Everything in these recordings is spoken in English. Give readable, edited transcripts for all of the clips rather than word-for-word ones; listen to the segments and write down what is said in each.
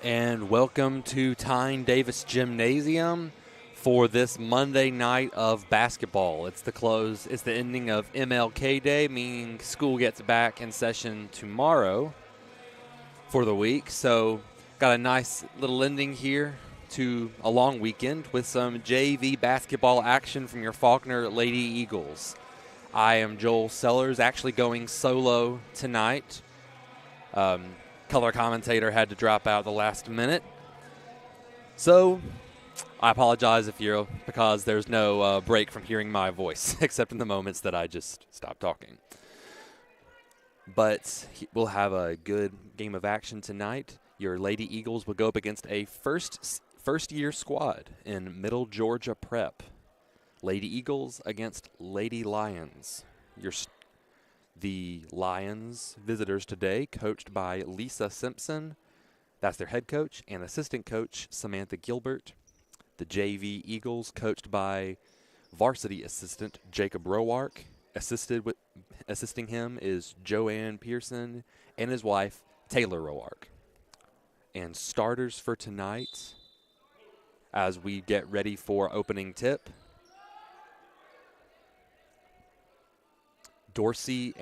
And welcome to Tyne Davis Gymnasium for this Monday night of basketball. It's the ending of MLK Day, meaning school gets back in session tomorrow for the week. So, got a nice little ending here to a long weekend with some JV basketball action from your Faulkner Lady Eagles. I am Joel Sellers, actually going solo tonight. Color commentator had to drop out at the last minute. So I apologize because there's no break from hearing my voice, except in the moments that I just stop talking. But we'll have a good game of action tonight. Your Lady Eagles will go up against a first-year squad in Middle Georgia Prep. Lady Eagles against Lady Lions. The Lions visitors today, coached by Lisa Simpson. That's their head coach, and assistant coach Samantha Gilbert. The JV Eagles, coached by varsity assistant Jacob Rowark. Assisting him is Joanne Pearson and his wife, Taylor Rowark. And starters for tonight, as we get ready for opening tip, Dorsey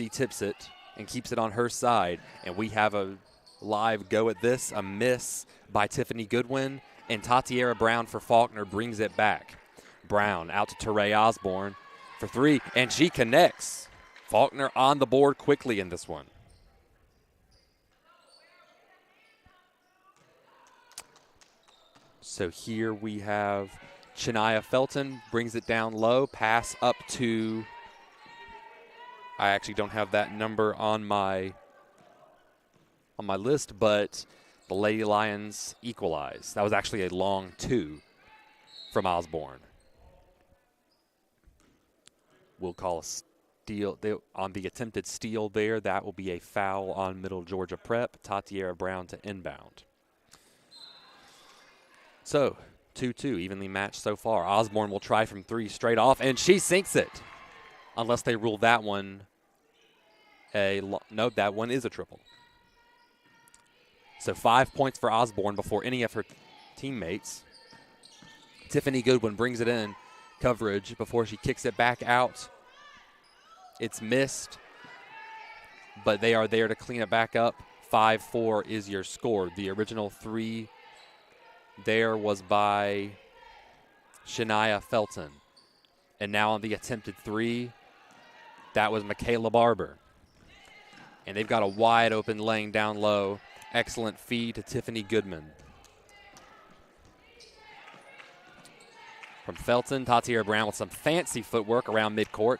tips it and keeps it on her side. And we have a live go at this, a miss by Tiffany Goodwin, and Tatiara Brown for Faulkner brings it back. Brown out to Teray Osborne for three, and she connects. Faulkner on the board quickly in this one. So here we have Shania Felton brings it down low, pass up to, I actually don't have that number on my list, but the Lady Lions equalize. That was actually a long two from Osborne. We'll call a steal on the attempted steal there. That will be a foul on Middle Georgia Prep. Tatiara Brown to inbound. So 2-2, evenly matched so far. Osborne will try from three straight off, and she sinks it. Unless they rule that one no, that one is a triple. So 5 points for Osborne before any of her teammates. Tiffany Goodwin brings it in coverage before she kicks it back out. It's missed, but they are there to clean it back up. 5-4 is your score. The original three there was by Shania Felton. And now on the attempted three, that was Michaela Barber. And they've got a wide open lane down low. Excellent feed to Tiffany Goodman. From Felton, Tatiara Brown with some fancy footwork around midcourt.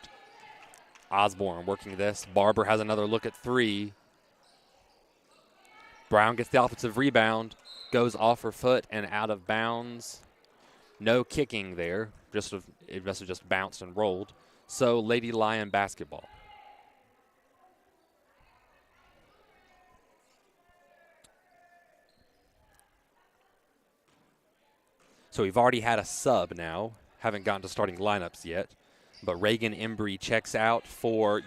Osborne working this. Barber has another look at three. Brown gets the offensive rebound. Goes off her foot and out of bounds. No kicking there. It must have just bounced and rolled. So Lady Lion basketball. So we've already had a sub now. Haven't gotten to starting lineups yet. But Reagan Embry checks out for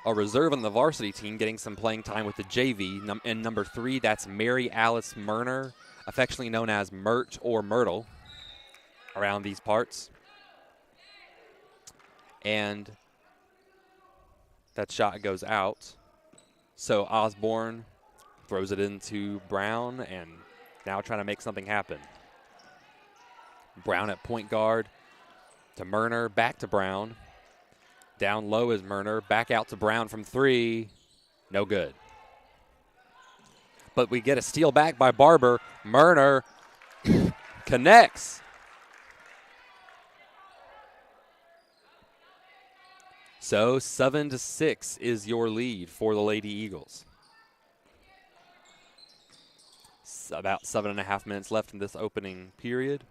a reserve on the varsity team, getting some playing time with the JV. And number 3, that's Mary Alice Murner, affectionately known as Mert or Myrtle around these parts. And that shot goes out. So Osborne throws it into Brown and now trying to make something happen. Brown at point guard to Murner, back to Brown. Down low is Murner, back out to Brown from three. No good. But we get a steal back by Barber. Murner connects. So 7-6 is your lead for the Lady Eagles. About 7.5 minutes left in this opening period.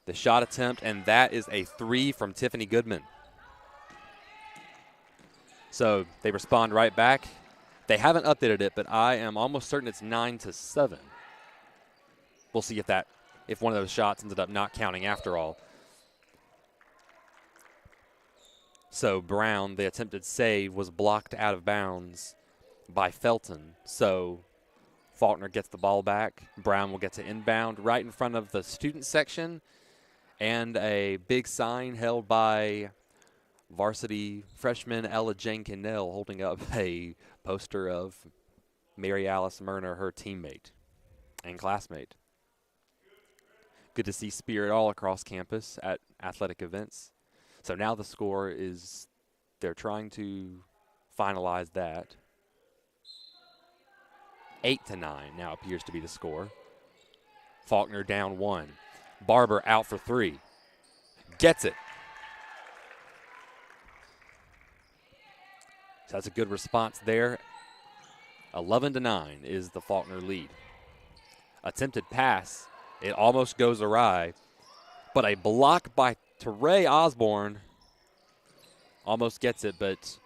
The shot attempt, and that is a three from Tiffany Goodman. So they respond right back. They haven't updated it, but I am almost certain it's 9-7. We'll see if one of those shots ended up not counting after all. So Brown, the attempted save, was blocked out of bounds by Felton. So Faulkner gets the ball back. Brown will get to inbound right in front of the student section, and a big sign held by varsity freshman Ella Jane Cannell holding up a poster of Mary Alice Murner, her teammate and classmate. Good to see spirit all across campus at athletic events. So now the score is, they're trying to finalize that. 8-9 now appears to be the score. Faulkner down 1. Barber out for 3. Gets it. So that's a good response there. 11-9 is the Faulkner lead. Attempted pass. It almost goes awry, but a block by Teray Osborne almost gets it, but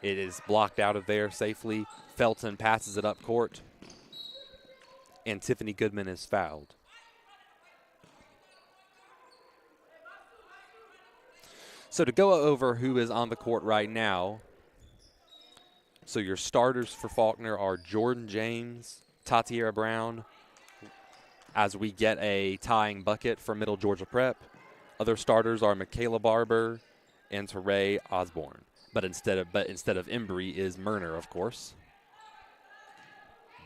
it is blocked out of there safely. Felton passes it up court, and Tiffany Goodman is fouled. So to go over who is on the court right now, so your starters for Faulkner are Jordan James, Tatiera Brown, as we get a tying bucket for Middle Georgia Prep. Other starters are Michaela Barber and Teray Osborne. But instead of Embry is Murner, of course.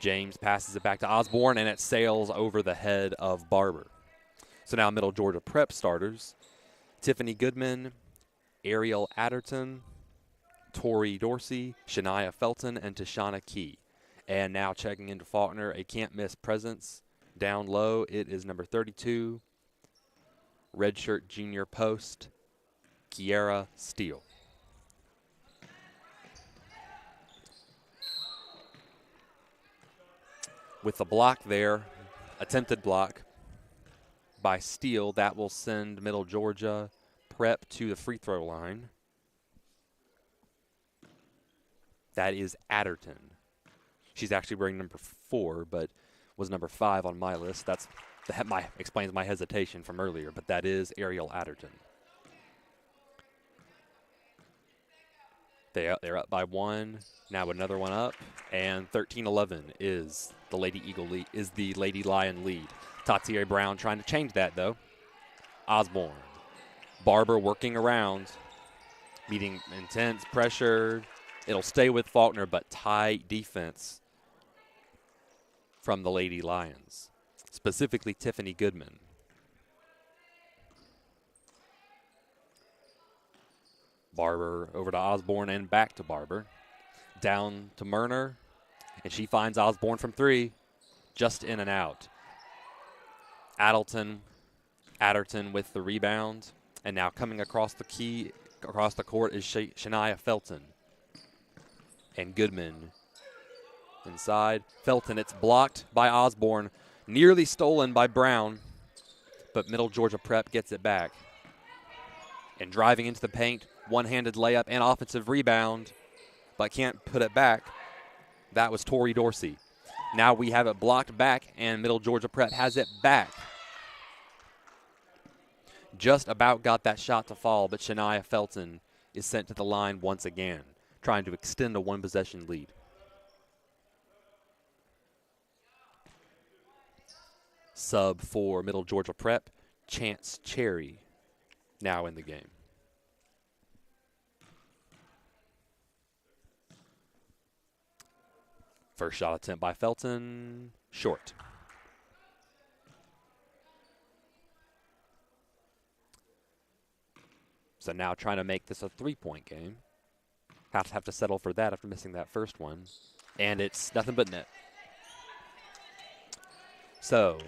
James passes it back to Osborne, and it sails over the head of Barber. So now Middle Georgia Prep starters: Tiffany Goodman, Ariel Adderton, Tori Dorsey, Shania Felton, and Tashana Key. And now checking into Faulkner, a can't-miss presence. Down low, it is number 32, redshirt junior post, Kiera Steele. With the block there, attempted block by Steele, that will send Middle Georgia Prep to the free throw line. That is Adderton. She's actually wearing number 4, but was number 5 on my list. That explains my hesitation from earlier, but that is Ariel Adderton. They're up by 1. Now another one up, and 13-11 is the Lady Eagle lead, is the Lady Lion lead. Tatiera Brown trying to change that though. Osborne, Barber working around, meeting intense pressure. It'll stay with Faulkner, but tight defense from the Lady Lions, specifically Tiffany Goodman. Barber over to Osborne and back to Barber. Down to Murner, and she finds Osborne from 3, just in and out. Adderton with the rebound, and now coming across the court is Shania Felton. And Goodman inside. Felton, it's blocked by Osborne, nearly stolen by Brown, but Middle Georgia Prep gets it back. And driving into the paint, one-handed layup and offensive rebound, but can't put it back. That was Tori Dorsey. Now we have it blocked back, and Middle Georgia Prep has it back. Just about got that shot to fall, but Shania Felton is sent to the line once again, trying to extend a one-possession lead. Sub for Middle Georgia Prep, Chance Cherry, now in the game. First shot attempt by Felton, short. So now trying to make this a three-point game. Have to settle for that after missing that first one. And it's nothing but net. So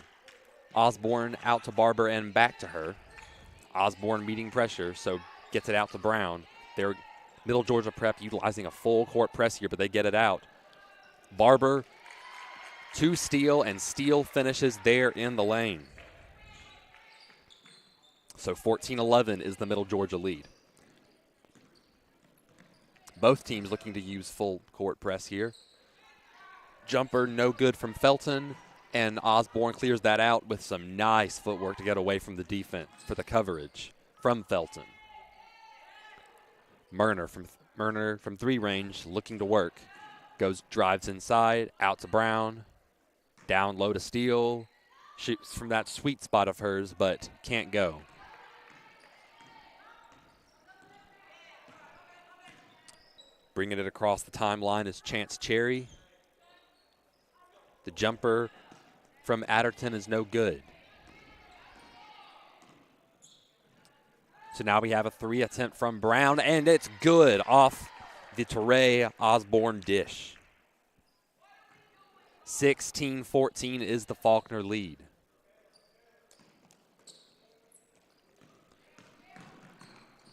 Osborne out to Barber and back to her. Osborne meeting pressure, so gets it out to Brown. They're Middle Georgia Prep utilizing a full court press here, but they get it out. Barber to Steele, and Steele finishes there in the lane. So 14-11 is the Middle Georgia lead. Both teams looking to use full court press here. Jumper no good from Felton, and Osborne clears that out with some nice footwork to get away from the defense for the coverage from Felton. Murner from 3 range looking to work. Drives inside, out to Brown. Down low to Steele. Shoots from that sweet spot of hers, but can't go. Bringing it across the timeline is Chance Cherry. The jumper from Adderton is no good. So now we have a 3 attempt from Brown, and it's good off the Teray Osborne dish. 16-14 is the Faulkner lead.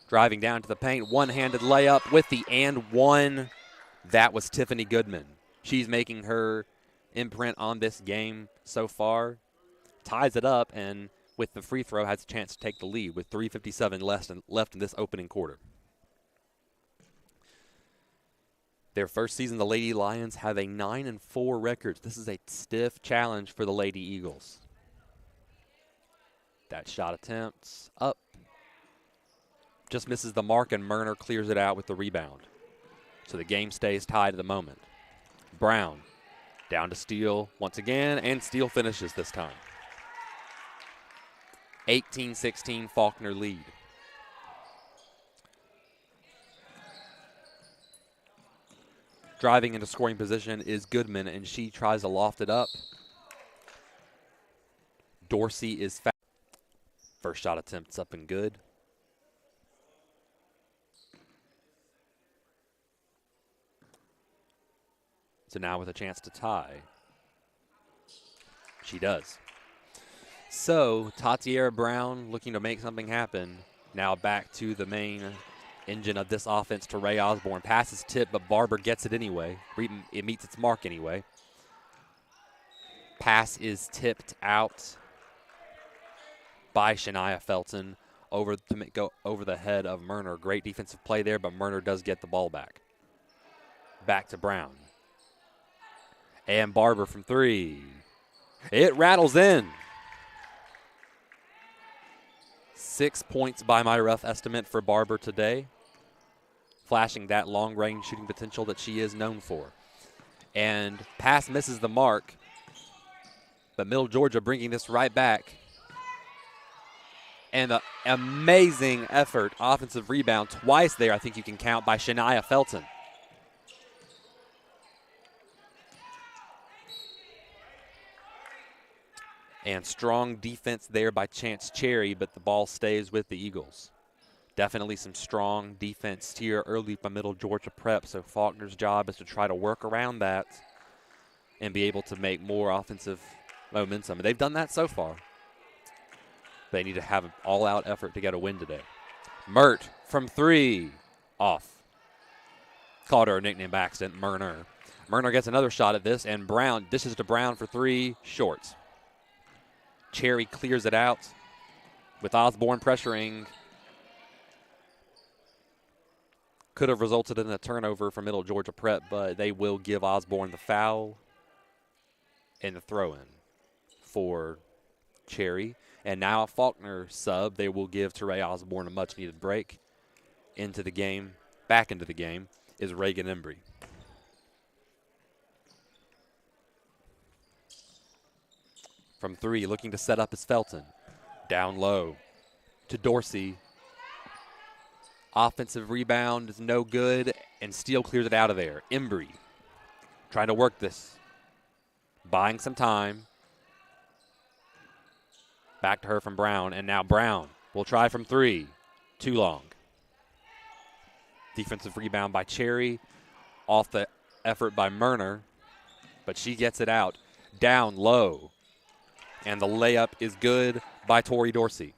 Driving down to the paint, one-handed layup with the and one. That was Tiffany Goodman. She's making her imprint on this game so far. Ties it up, and with the free throw has a chance to take the lead with 3:57 left in this opening quarter. Their first season, the Lady Lions have a 9-4 record. This is a stiff challenge for the Lady Eagles. That shot attempts up. Just misses the mark, and Murner clears it out with the rebound. So the game stays tied at the moment. Brown down to Steele once again, and Steele finishes this time. 18-16 Faulkner lead. Driving into scoring position is Goodman, and she tries to loft it up. Dorsey is fast. First shot attempt's up and good. So now with a chance to tie. She does. So Tatiera Brown looking to make something happen. Now back to the main engine of this offense to Ray Osborne. Pass is tipped, but Barber gets it anyway. It meets its mark anyway. Pass is tipped out by Shania Felton go over the head of Murner. Great defensive play there, but Murner does get the ball back. Back to Brown. And Barber from 3. It rattles in. 6 points by my rough estimate for Barber today, flashing that long-range shooting potential that she is known for. And pass misses the mark, but Middle Georgia bringing this right back. And an amazing effort, offensive rebound, twice there I think you can count, by Shania Felton. And strong defense there by Chance Cherry, but the ball stays with the Eagles. Definitely some strong defense here early by Middle Georgia Prep, so Faulkner's job is to try to work around that and be able to make more offensive momentum. And they've done that so far. They need to have an all-out effort to get a win today. Mert from 3, off. Called her a nickname by accident, Murner. Murner gets another shot at this, and Brown dishes to Brown for 3, short. Cherry clears it out with Osborne pressuring. Could have resulted in a turnover for Middle Georgia Prep, but they will give Osborne the foul and the throw-in for Cherry. And now a Faulkner sub. They will give Teray Osborne a much-needed break. Into the game, back into the game, is Reagan Embry. From 3, looking to set up is Felton. Down low to Dorsey. Offensive rebound is no good, and Steele clears it out of there. Embry trying to work this. Buying some time. Back to her from Brown, and now Brown will try from 3. Too long. Defensive rebound by Cherry. Off the effort by Murner, but she gets it out. Down low. And the layup is good by Tori Dorsey.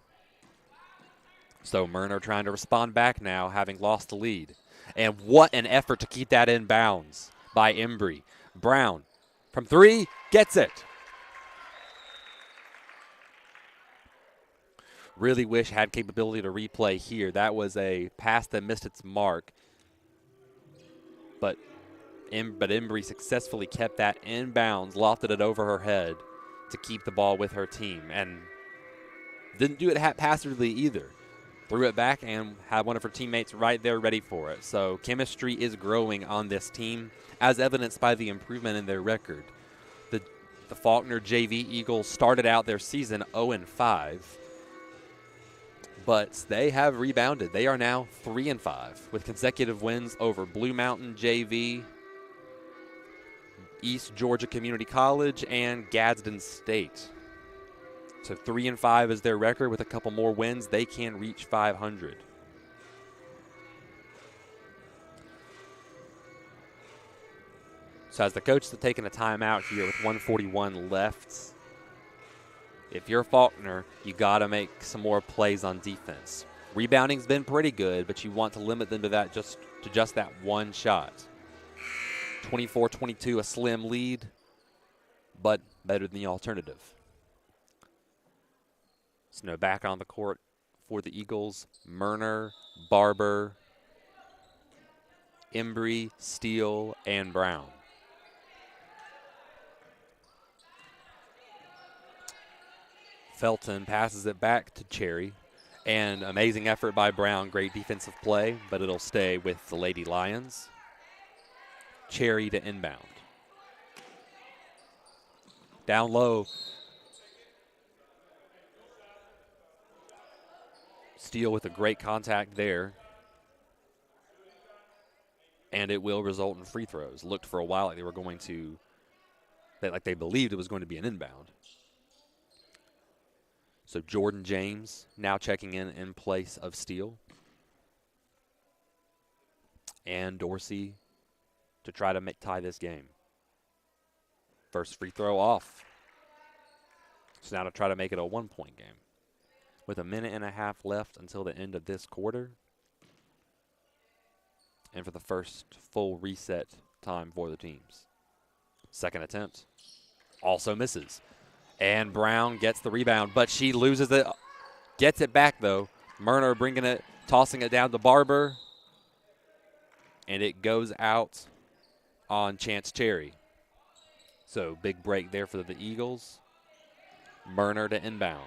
So Murner trying to respond back now, having lost the lead. And what an effort to keep that in bounds by Embry. Brown from 3, gets it. Really wish had capability to replay here. That was a pass that missed its mark. But Embry successfully kept that in bounds, lofted it over her head to keep the ball with her team, and didn't do it haphazardly either. threw it back and had one of her teammates right there ready for it. So chemistry is growing on this team, as evidenced by the improvement in their record. The Faulkner JV Eagles started out their season 0-5, but they have rebounded. They are now 3-5 with consecutive wins over Blue Mountain JV, East Georgia Community College, and Gadsden State. So 3-5 is their record. With a couple more wins, they can reach 500. So as the coach is taking a timeout here with 1:41 left, if you're Faulkner, you got to make some more plays on defense. Rebounding's been pretty good, but you want to limit them to that just that one shot. 24-22, a slim lead, but better than the alternative. So now back on the court for the Eagles, Murner, Barber, Embry, Steele, and Brown. Felton passes it back to Cherry. And amazing effort by Brown. Great defensive play, but it'll stay with the Lady Lions. Cherry to inbound. Down low. Steele with a great contact there. And it will result in free throws. Looked for a while like they were going to, like they believed it was going to be an inbound. So Jordan James now checking in place of Steele. And Dorsey to try to tie this game. First free throw off. So now to try to make it a one-point game. With a minute and a half left until the end of this quarter. And for the first full reset time for the teams. Second attempt. Also misses. And Brown gets the rebound, but she loses it. Gets it back, though. Murner bringing it, tossing it down to Barber. And it goes out on Chance Cherry. So big break there for the Eagles. Murner to inbound.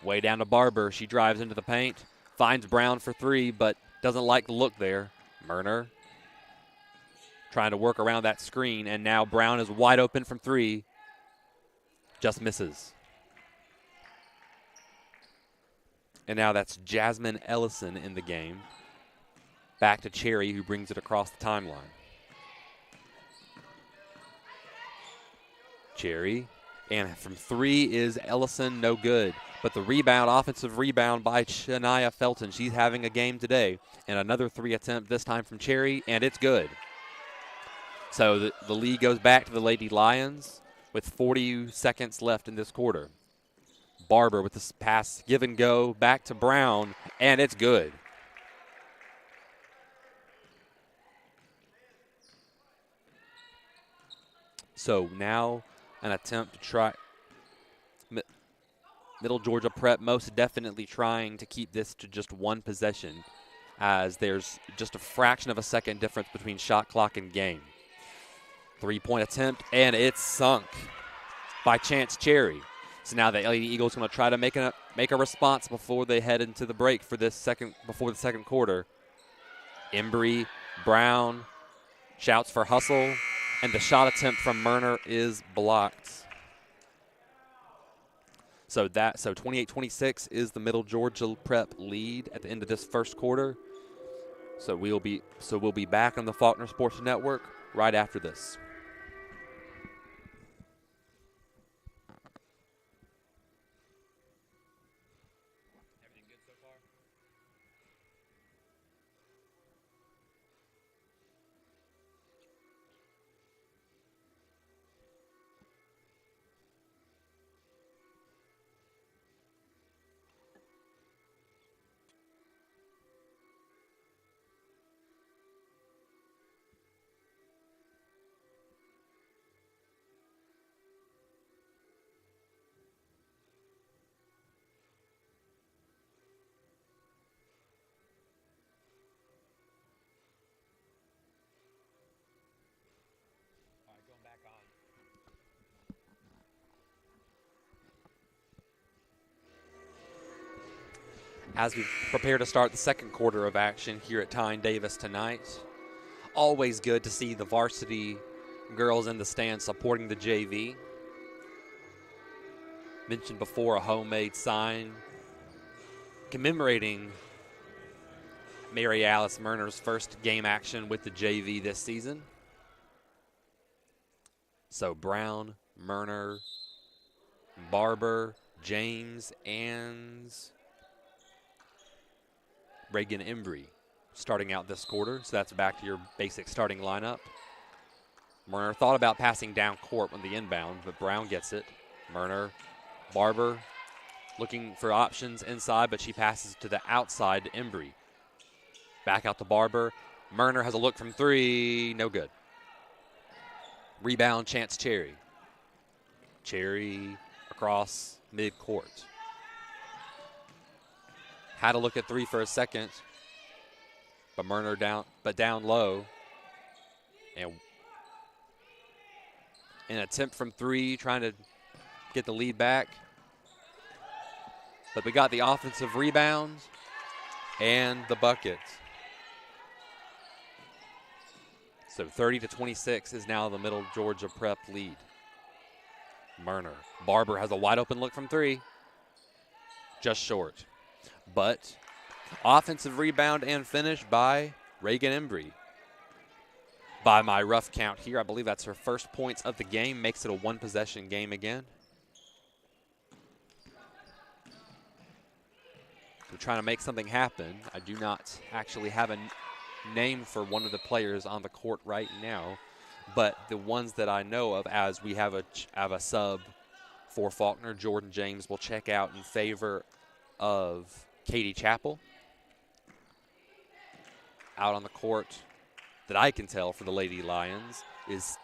Way down to Barber. She drives into the paint. Finds Brown for three, but doesn't like the look there. Murner trying to work around that screen, and now Brown is wide open from three. Just misses. And now that's Jasmine Ellison in the game. Back to Cherry, who brings it across the timeline. Cherry, and from three is Ellison, no good. But the rebound, offensive rebound by Shania Felton. She's having a game today. And another three attempt, this time from Cherry, and it's good. So the lead goes back to the Lady Lions with 40 seconds left in this quarter. Barber with this pass, give and go, back to Brown, and it's good. So now an attempt to try. Middle Georgia Prep most definitely trying to keep this to just one possession, as there's just a fraction of a second difference between shot clock and game. Three-point attempt, and it's sunk by Chance Cherry. So now the Lady Eagles going to try to make a response before they head into the break for before the second quarter. Embry, Brown, shouts for hustle, and the shot attempt from Murner is blocked. So 28-26 is the Middle Georgia Prep lead at the end of this first quarter. So we'll be back on the Faulkner Sports Network right after this. as we prepare to start the second quarter of action here at Tyne Davis tonight. Always good to see the varsity girls in the stands supporting the JV. Mentioned before, a homemade sign commemorating Mary Alice Murner's first game action with the JV this season. So Brown, Murner, Barber, James, and Reagan Embry starting out this quarter. So that's back to your basic starting lineup. Murner thought about passing down court on the inbound, but Brown gets it. Murner, Barber looking for options inside, but she passes to the outside to Embry. Back out to Barber. Murner has a look from three. No good. Rebound, Chance Cherry. Cherry across midcourt. Had a look at three for a second, but Murner down low. And an attempt from three, trying to get the lead back. But we got the offensive rebound and the bucket. So 30-26 is now the Middle Georgia Prep lead. Murner. Barber has a wide open look from three. Just short. But offensive rebound and finish by Reagan Embry. By my rough count here, I believe that's her first points of the game. Makes it a one-possession game again. We're trying to make something happen. I do not actually have a name for one of the players on the court right now, but the ones that I know of, as we have a sub for Faulkner, Jordan James will check out in favor of Katie Chappell. Out on the court, that I can tell for the Lady Lions, is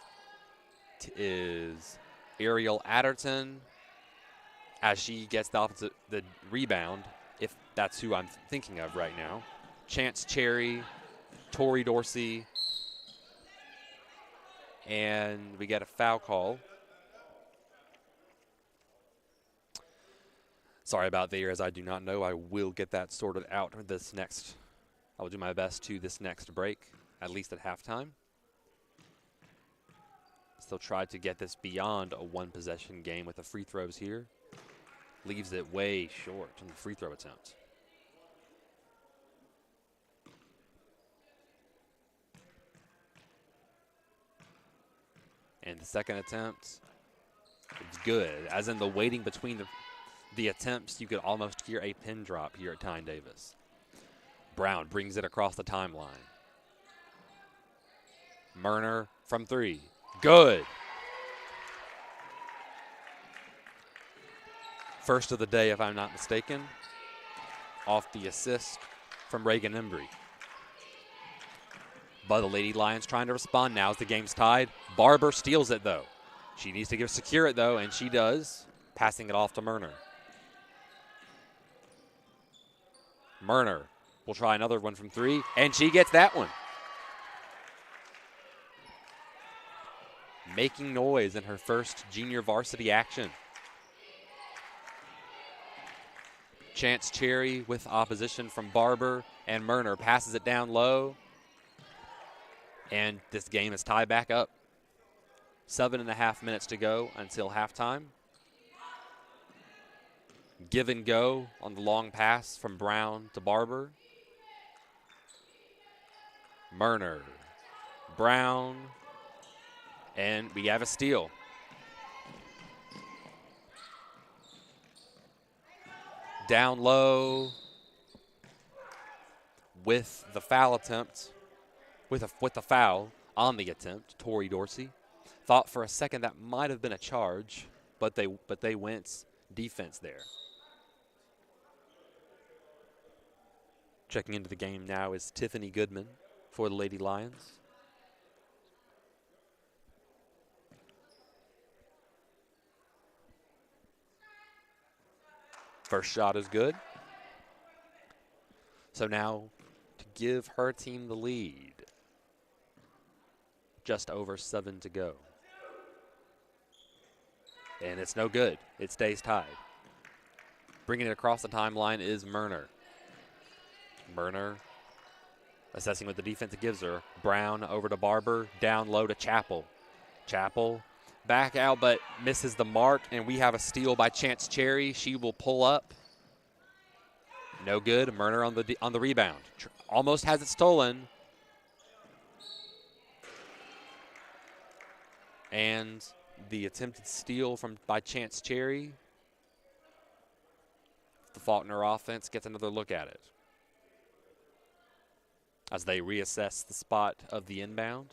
Ariel Adderton, as she gets the rebound, if that's who I'm thinking of right now. Chance Cherry, Tori Dorsey, and we get a foul call. Sorry about the ears, I do not know. I will get that sorted out this next. I will do my best to this next break, at least at halftime. Still tried to get this beyond a one-possession game with the free throws here. Leaves it way short on the free throw attempt. And the second attempt, it's good. As in the waiting between the attempts, you could almost hear a pin drop here at Tyne Davis. Brown brings it across the timeline. Murner from three. Good. First of the day, if I'm not mistaken, off the assist from Reagan Embry. But the Lady Lions trying to respond now as the game's tied. Barber steals it, though. She needs to secure it, though, and she does, passing it off to Murner. Murner will try another one from three, and she gets that one. Making noise in her first junior varsity action. Chance Cherry with opposition from Barber, and Murner passes it down low. And this game is tied back up. 7.5 minutes to go until halftime. Give and go on the long pass from Brown to Barber. Murner, Brown, and we have a steal. Down low with the foul attempt, with the foul on the attempt, Tori Dorsey. Thought for a second that might have been a charge, but they went defense there. Checking into the game now is Tiffany Goodman for the Lady Lions. First shot is good. So now to give her team the lead. Just over 7 to go. And it's no good. It stays tied. Bringing it across the timeline is Murner. Murner assessing what the defense gives her. Brown over to Barber, down low to Chappell. Chappell back out but misses the mark, and we have a steal by Chance Cherry. She will pull up. No good. Murner on the rebound. Almost has it stolen. And the attempted steal by Chance Cherry. The Faulkner offense gets another look at it as they reassess the spot of the inbound.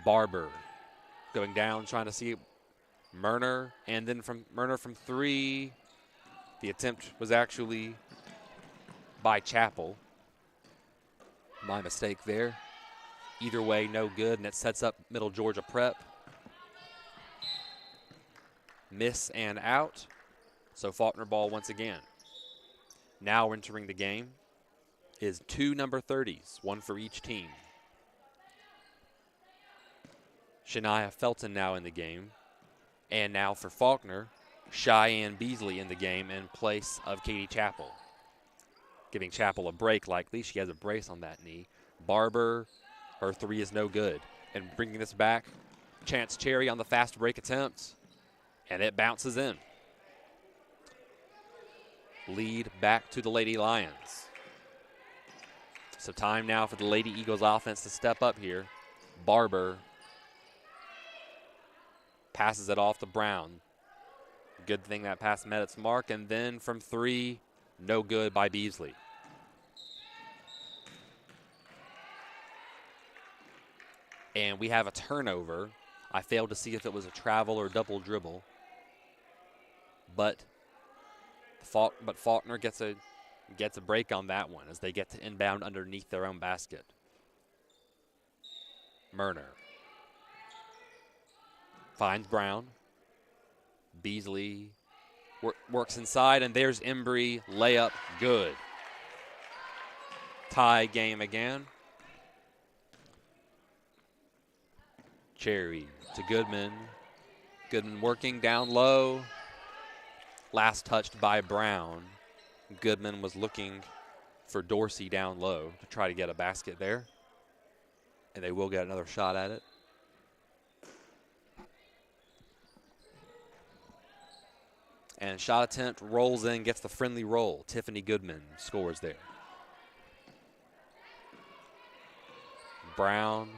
Barber going down, trying to see Murner, and then from Murner from three. The attempt was actually by Chappell. My mistake there. Either way, no good, and it sets up Middle Georgia Prep. Miss and out. So Faulkner ball once again. Now entering the game is two number 30s, one for each team. Shania Felton now in the game. And now for Faulkner, Cheyenne Beasley in the game in place of Katie Chappell. Giving Chappell a break likely. She has a brace on that knee. Barber, her three is no good. And bringing this back, Chance Cherry on the fast break attempt. And it bounces in. Lead back to the Lady Lions. So time now for the Lady Eagles offense to step up here. Barber passes it off to Brown. Good thing that pass met its mark. And then from three, no good by Beasley. And we have a turnover. I failed to see if it was a travel or double dribble. But Faulkner gets a break on that one as they get to inbound underneath their own basket. Murner finds Brown. Beasley works inside, and there's Embry. Layup, good. Tie game again. Cherry to Goodman. Goodman working down low. Last touched by Brown. Goodman was looking for Dorsey down low to try to get a basket there. And they will get another shot at it. And shot attempt rolls in, gets the friendly roll. Tiffany Goodman scores there. Brown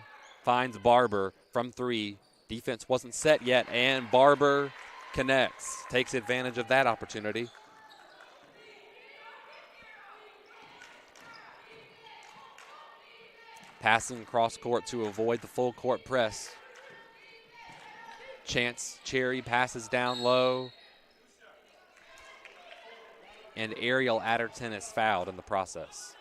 finds Barber from three. Defense wasn't set yet, and Barber connects. Takes advantage of that opportunity. Passing cross court to avoid the full court press. Chance Cherry passes down low. And Ariel Adderton is fouled in the process.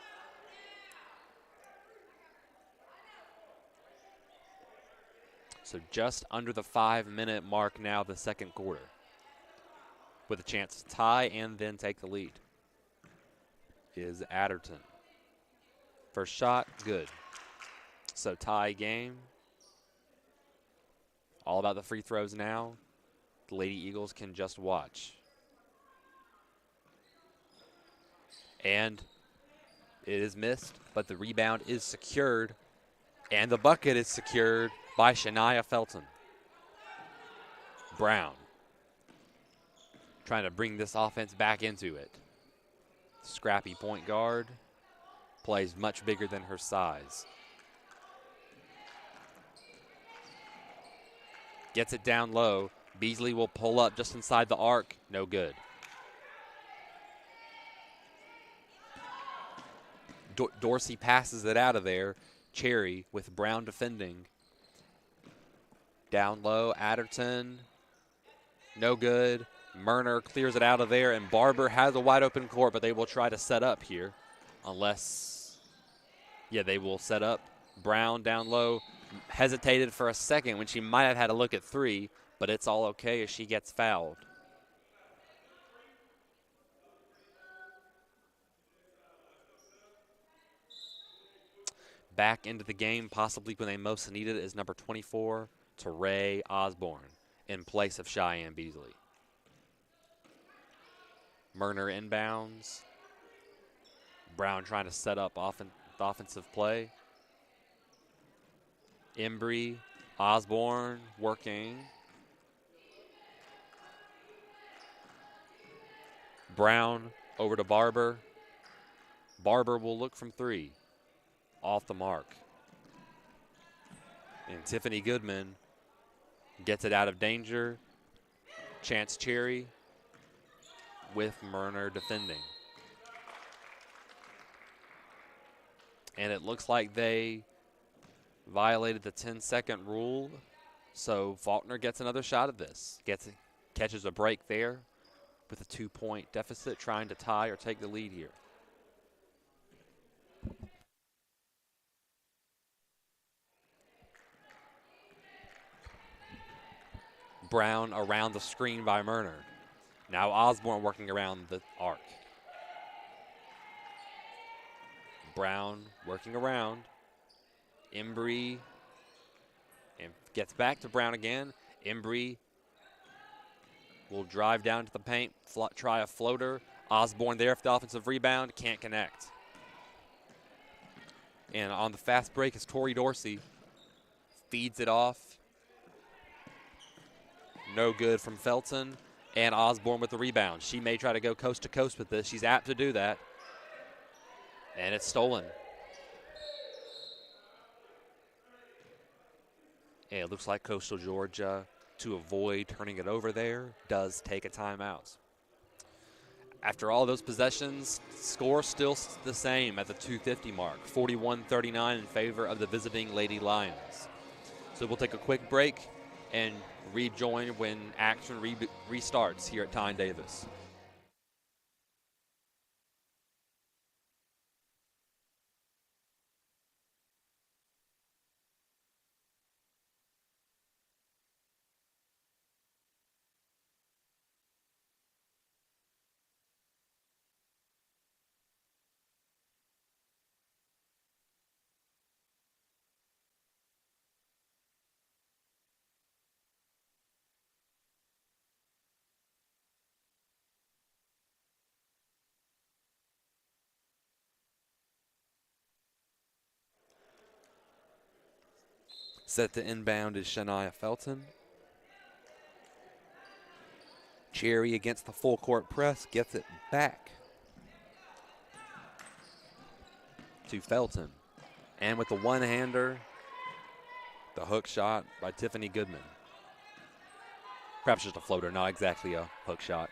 So just under the 5-minute mark now, the second quarter. With a chance to tie and then take the lead is Adderton. First shot, good. So tie game. All about the free throws now. The Lady Eagles can just watch. And it is missed, but the rebound is secured. And the bucket is secured by Shania Felton. Brown trying to bring this offense back into it. Scrappy point guard. Plays much bigger than her size. Gets it down low. Beasley will pull up just inside the arc. No good. Dorsey passes it out of there. Cherry with Brown defending. Down low, Adderton. No good. Murner clears it out of there, and Barber has a wide open court, but they will try to set up here. Unless, yeah, they will set up. Brown down low. Hesitated for a second when she might have had a look at three, but it's all okay as she gets fouled. Back into the game, possibly when they most need it, is number 24, Teray Osborne, in place of Cheyenne Beasley. Murner inbounds. Brown trying to set up the offensive play. Embry, Osborne working. Brown over to Barber. Barber will look from 3. Off the mark. And Tiffany Goodman gets it out of danger. Chance Cherry with Murner defending. And it looks like they violated the 10-second rule. So Faulkner gets another shot at this. Catches a break there with a 2-point deficit, trying to tie or take the lead here. Brown around the screen by Murner. Now Osborne working around the arc. Brown working around. Embry and gets back to Brown again. Embry will drive down to the paint, try a floater. Osborne there for the offensive rebound, can't connect. And on the fast break is Tori Dorsey. Feeds it off. No good from Felton. And Osborne with the rebound. She may try to go coast to coast with this. She's apt to do that. And it's stolen. And it looks like Coastal Georgia, to avoid turning it over there, does take a timeout. After all those possessions, score still the same at the 2:50 mark, 41-39 in favor of the visiting Lady Lions. So we'll take a quick break and rejoin when action restarts here at Tyne Davis. Set to inbound is Shania Felton. Cherry against the full court press, gets it back to Felton. And with the one-hander, the hook shot by Tiffany Goodman. Perhaps just a floater, not exactly a hook shot.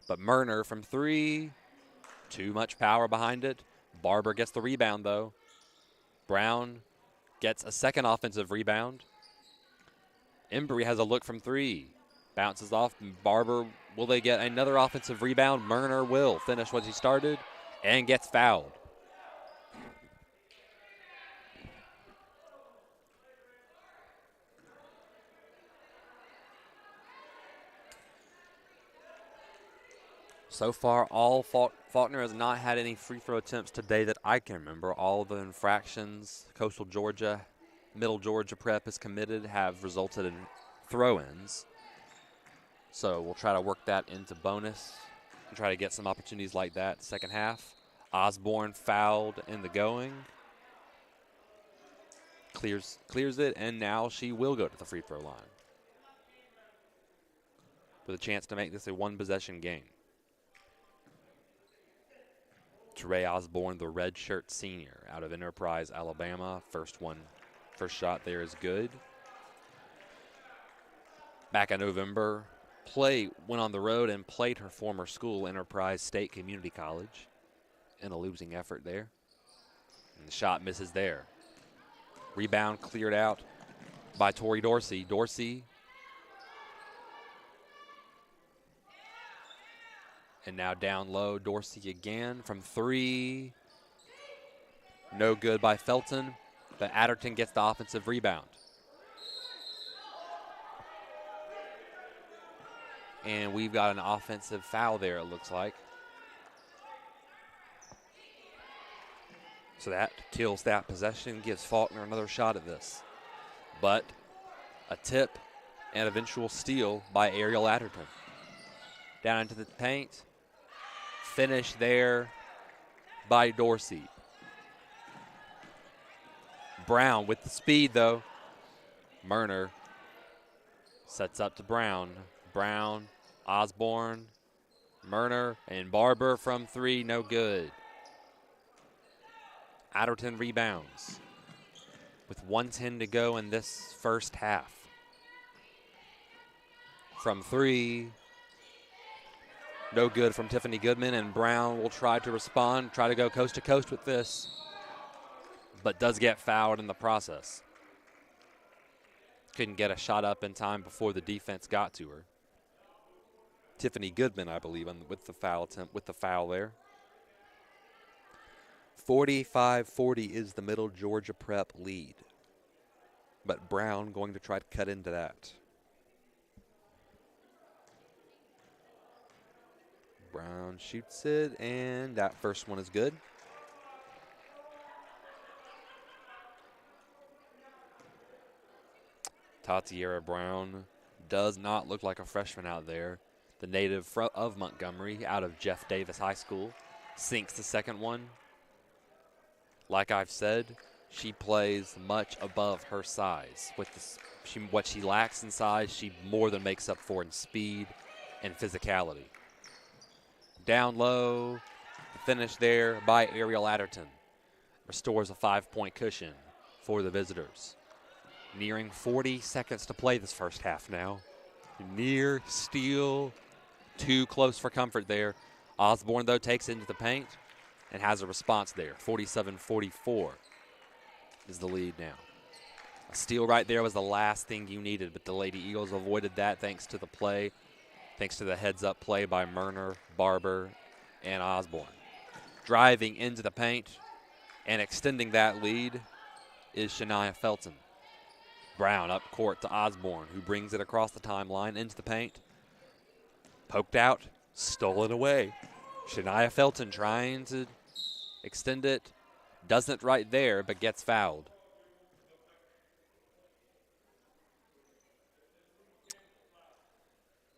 But Murner from 3, too much power behind it. Barber gets the rebound though. Brown gets a second offensive rebound. Embry has a look from 3. Bounces off. Barber, will they get another offensive rebound? Murner will finish what he started and gets fouled. So far, Faulkner has not had any free throw attempts today that I can remember. All the infractions Coastal Georgia, Middle Georgia Prep has committed have resulted in throw-ins. So we'll try to work that into bonus and try to get some opportunities like that second half. Osborne fouled in the going. Clears it, and now she will go to the free throw line with a chance to make this a one-possession game. Trey Osborne, the redshirt senior out of Enterprise, Alabama. First shot there is good. Back in November, went on the road and played her former school, Enterprise State Community College, in a losing effort there. And the shot misses there. Rebound cleared out by Tori Dorsey. Dorsey. And now down low, Dorsey again from 3. No good by Felton, but Adderton gets the offensive rebound. And we've got an offensive foul there, it looks like. So that kills that possession, gives Faulkner another shot at this. But a tip and eventual steal by Ariel Adderton. Down into the paint. Finish there by Dorsey. Brown with the speed, though. Murner sets up to Brown. Brown, Osborne, Murner, and Barber from three, no good. Adderton rebounds with 1:10 to go in this first half. From three, no good from Tiffany Goodman, and Brown will try to respond, try to go coast to coast with this, but does get fouled in the process. Couldn't get a shot up in time before the defense got to her. Tiffany Goodman, I believe, with the foul attempt, with the foul there. 45-40 is the Middle Georgia Prep lead. But Brown going to try to cut into that. Brown shoots it, and that first one is good. Tatiara Brown does not look like a freshman out there. The native of Montgomery, out of Jeff Davis High School, sinks the second one. Like I've said, she plays much above her size. With what she lacks in size, she more than makes up for in speed and physicality. Down low, finish there by Ariel Adderton. Restores a 5-point cushion for the visitors. Nearing 40 seconds to play this first half now. Near steal, too close for comfort there. Osborne, though, takes into the paint and has a response there. 47-44 is the lead now. A steal right there was the last thing you needed, but the Lady Eagles avoided that thanks to the play, thanks to the heads-up play by Murner, Barber, and Osborne. Driving into the paint and extending that lead is Shania Felton. Brown up court to Osborne, who brings it across the timeline into the paint. Poked out, stolen away. Shania Felton trying to extend it. Doesn't right there, but gets fouled.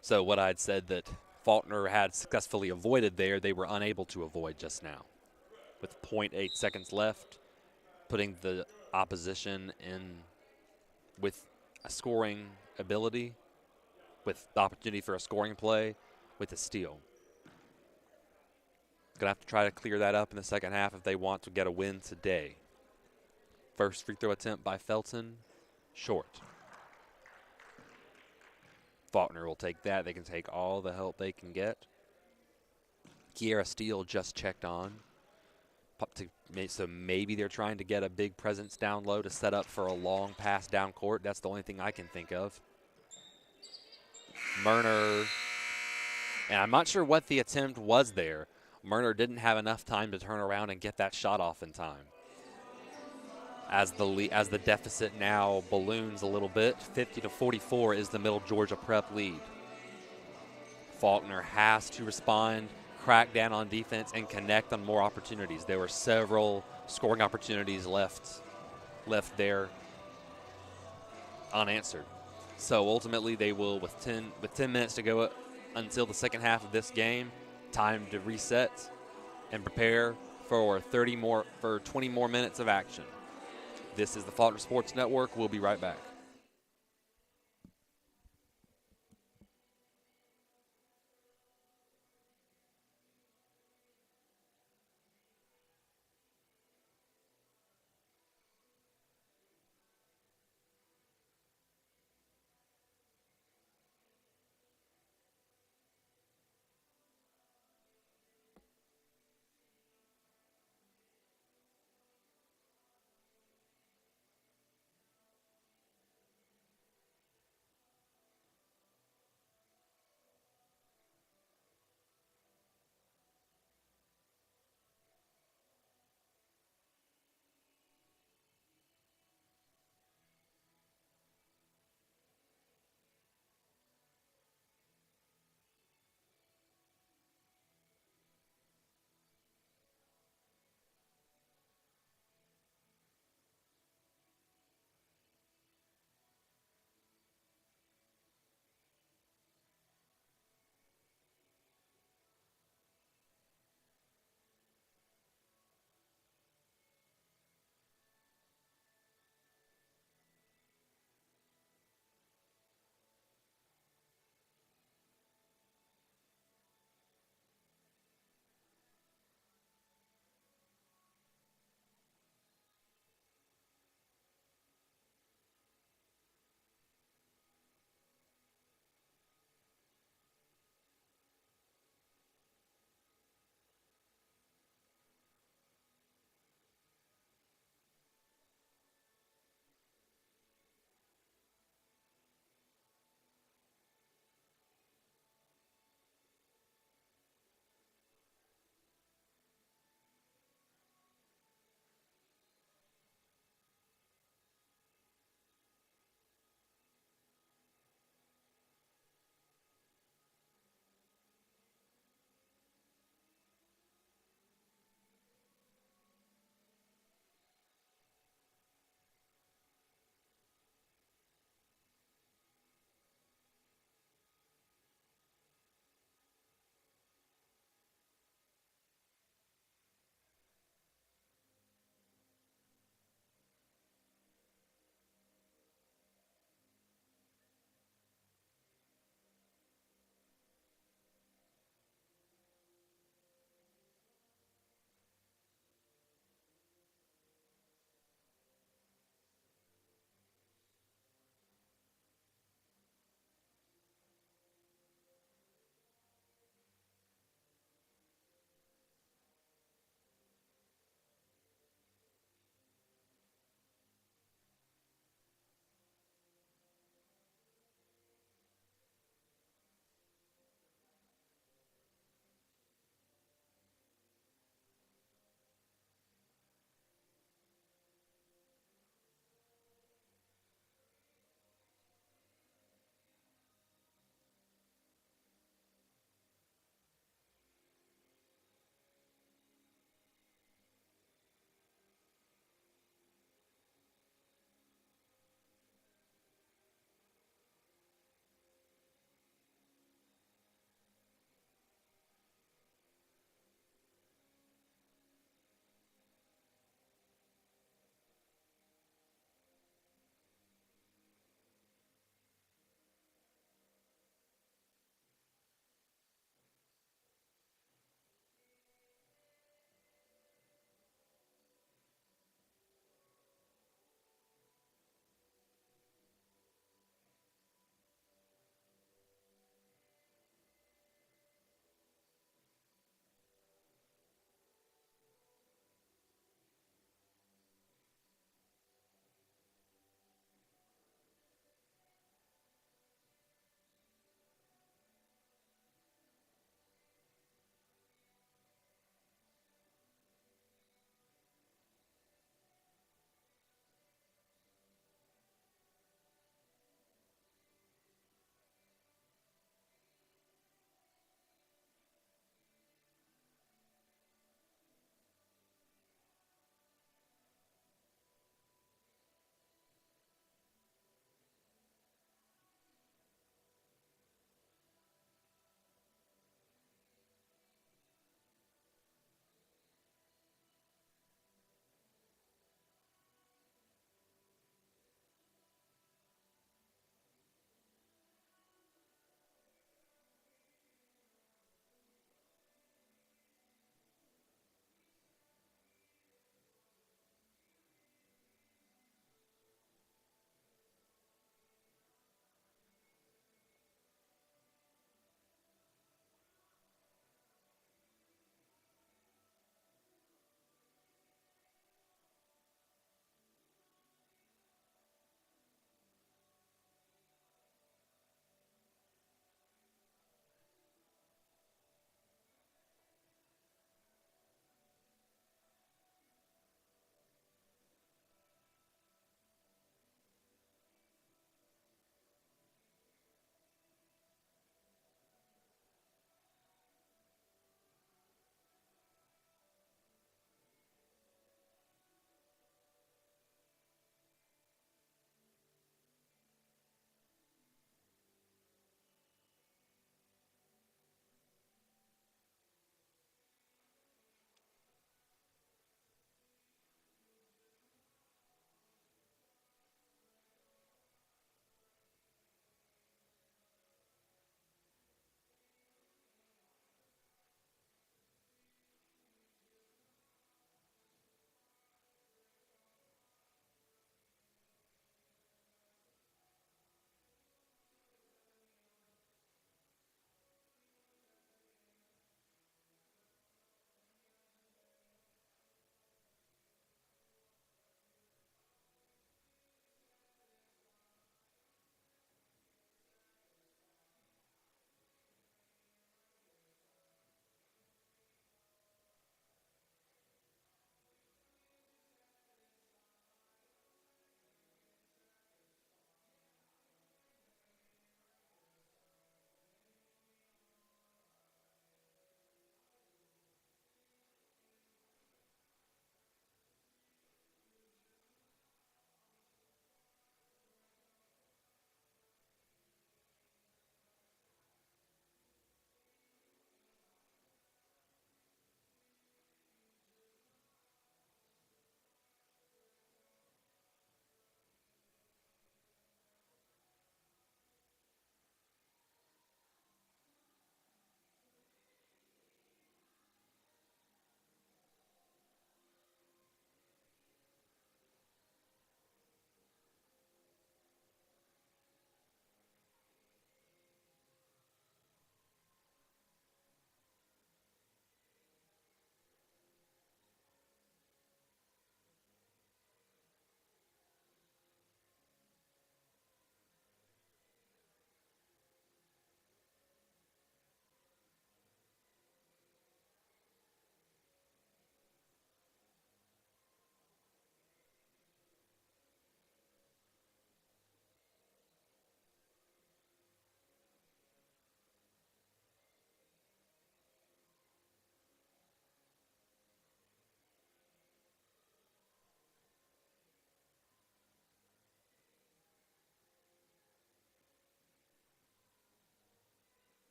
So what I'd said that Faulkner had successfully avoided there, they were unable to avoid just now. With 0.8 seconds left, putting the opposition in with a scoring ability, with the opportunity for a scoring play, with a steal. Going to have to try to clear that up in the second half if they want to get a win today. First free throw attempt by Felton, short. Faulkner will take that. They can take all the help they can get. Kiera Steele just checked on. So maybe they're trying to get a big presence down low to set up for a long pass down court. That's the only thing I can think of. Murner, and I'm not sure what the attempt was there. Murner didn't have enough time to turn around and get that shot off in time. As the deficit now balloons a little bit, 50-44 is the Middle Georgia Prep lead. Faulkner has to respond, crack down on defense, and connect on more opportunities. There were several scoring opportunities left there unanswered. So ultimately they will, with 10 minutes to go until the second half of this game, time to reset and prepare for 20 more minutes of action. This is the Faulkner Sports Network. We'll be right back.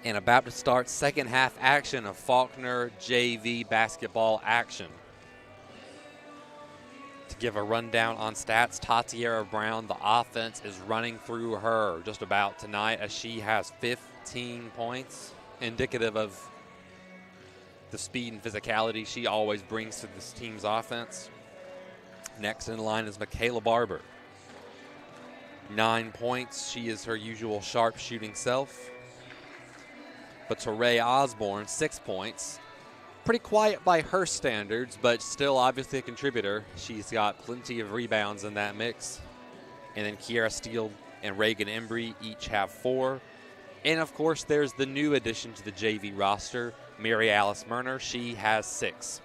And about to start second half action of Faulkner JV basketball action. To give a rundown on stats, Tatiara Brown, the offense is running through her just about tonight as she has 15 points, indicative of the speed and physicality she always brings to this team's offense. Next in line is Michaela Barber. 9 points. She is her usual sharp shooting self. But Teray Osborne, 6 points. Pretty quiet by her standards, but still obviously a contributor. She's got plenty of rebounds in that mix. And then Kiara Steele and Reagan Embry each have 4. And of course, there's the new addition to the JV roster, Mary Alice Murner. She has 6.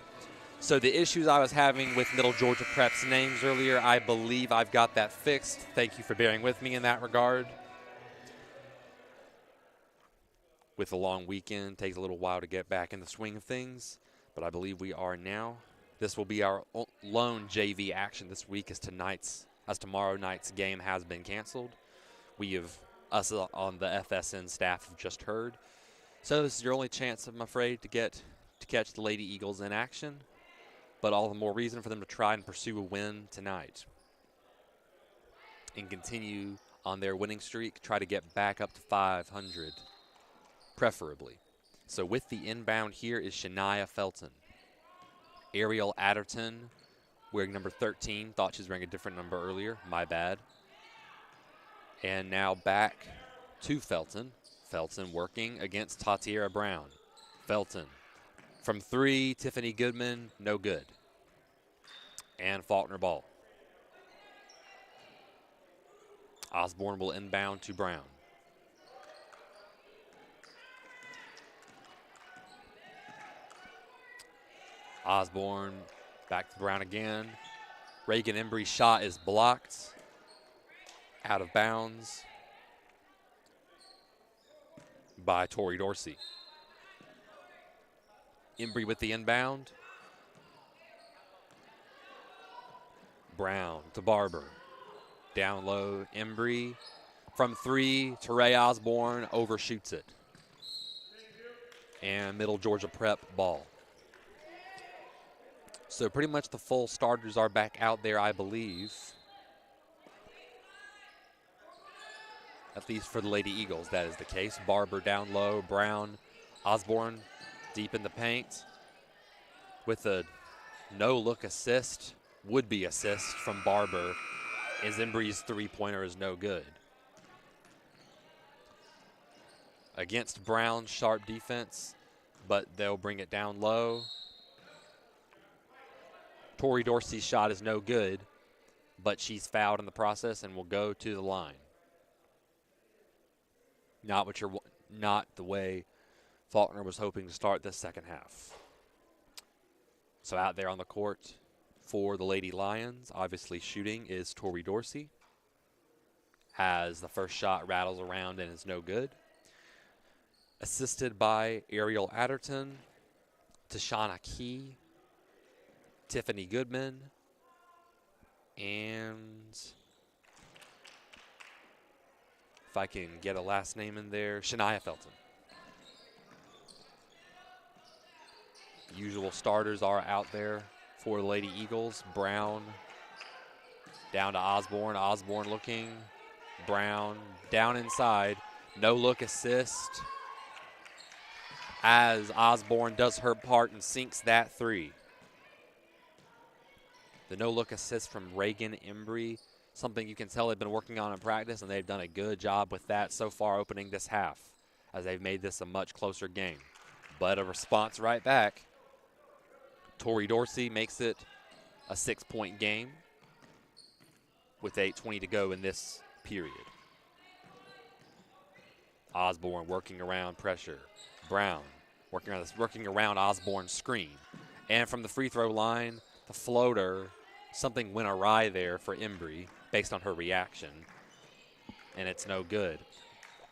So the issues I was having with Middle Georgia Prep's names earlier, I believe I've got that fixed. Thank you for bearing with me in that regard. With a long weekend, takes a little while to get back in the swing of things, but I believe we are now. This will be our lone JV action this week as tomorrow night's game has been canceled. Us on the FSN staff have just heard. So this is your only chance, I'm afraid, to catch the Lady Eagles in action, but all the more reason for them to try and pursue a win tonight and continue on their winning streak, try to get back up to 500. Preferably. So with the inbound here is Shania Felton. Ariel Adderton, wearing number 13. Thought she was wearing a different number earlier. My bad. And now back to Felton. Felton working against Tatiara Brown. Felton. From 3, Tiffany Goodman, no good. And Faulkner ball. Osborne will inbound to Brown. Osborne back to Brown again. Reagan Embry's shot is blocked. Out of bounds by Tori Dorsey. Embry with the inbound. Brown to Barber. Down low, Embry. From 3, Teray Osborne overshoots it. And Middle Georgia Prep ball. So pretty much the full starters are back out there, I believe. At least for the Lady Eagles, that is the case. Barber down low, Brown, Osborne deep in the paint with a no-look assist, would-be assist from Barber, as Embry's three-pointer is no good. Against Brown's sharp defense, but they'll bring it down low. Tori Dorsey's shot is no good, but she's fouled in the process and will go to the line. Not the way Faulkner was hoping to start this second half. So out there on the court for the Lady Lions, obviously shooting is Tori Dorsey, as the first shot rattles around and is no good. Assisted by Ariel Adderton, Tashana Key, Tiffany Goodman, and if I can get a last name in there, Shania Felton. Usual starters are out there for the Lady Eagles. Brown down to Osborne. Osborne looking. Brown down inside. No look assist as Osborne does her part and sinks that 3. The no-look assist from Reagan Embry, something you can tell they've been working on in practice, and they've done a good job with that so far opening this half, as they've made this a much closer game. But a response right back. Tori Dorsey makes it a 6-point game with 8:20 to go in this period. Osborne working around pressure. Brown working around Osborne's screen. And from the free throw line, the floater, something went awry there for Embry based on her reaction, and it's no good.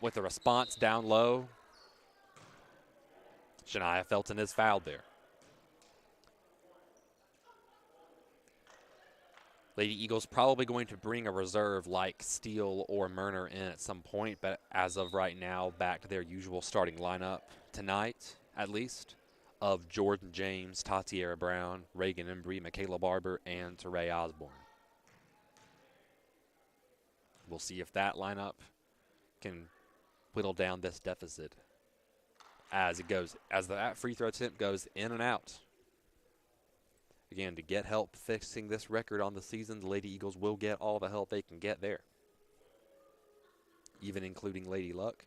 With the response down low, Shania Felton is fouled there. Lady Eagles probably going to bring a reserve like Steele or Murner in at some point, but as of right now, back to their usual starting lineup tonight, at least, of Jordan James, Tatiera Brown, Reagan Embry, Michaela Barber, and Teray Osborne. We'll see if that lineup can whittle down this deficit as that free throw attempt goes in and out. Again, to get help fixing this record on the season, the Lady Eagles will get all the help they can get there, even including Lady Luck.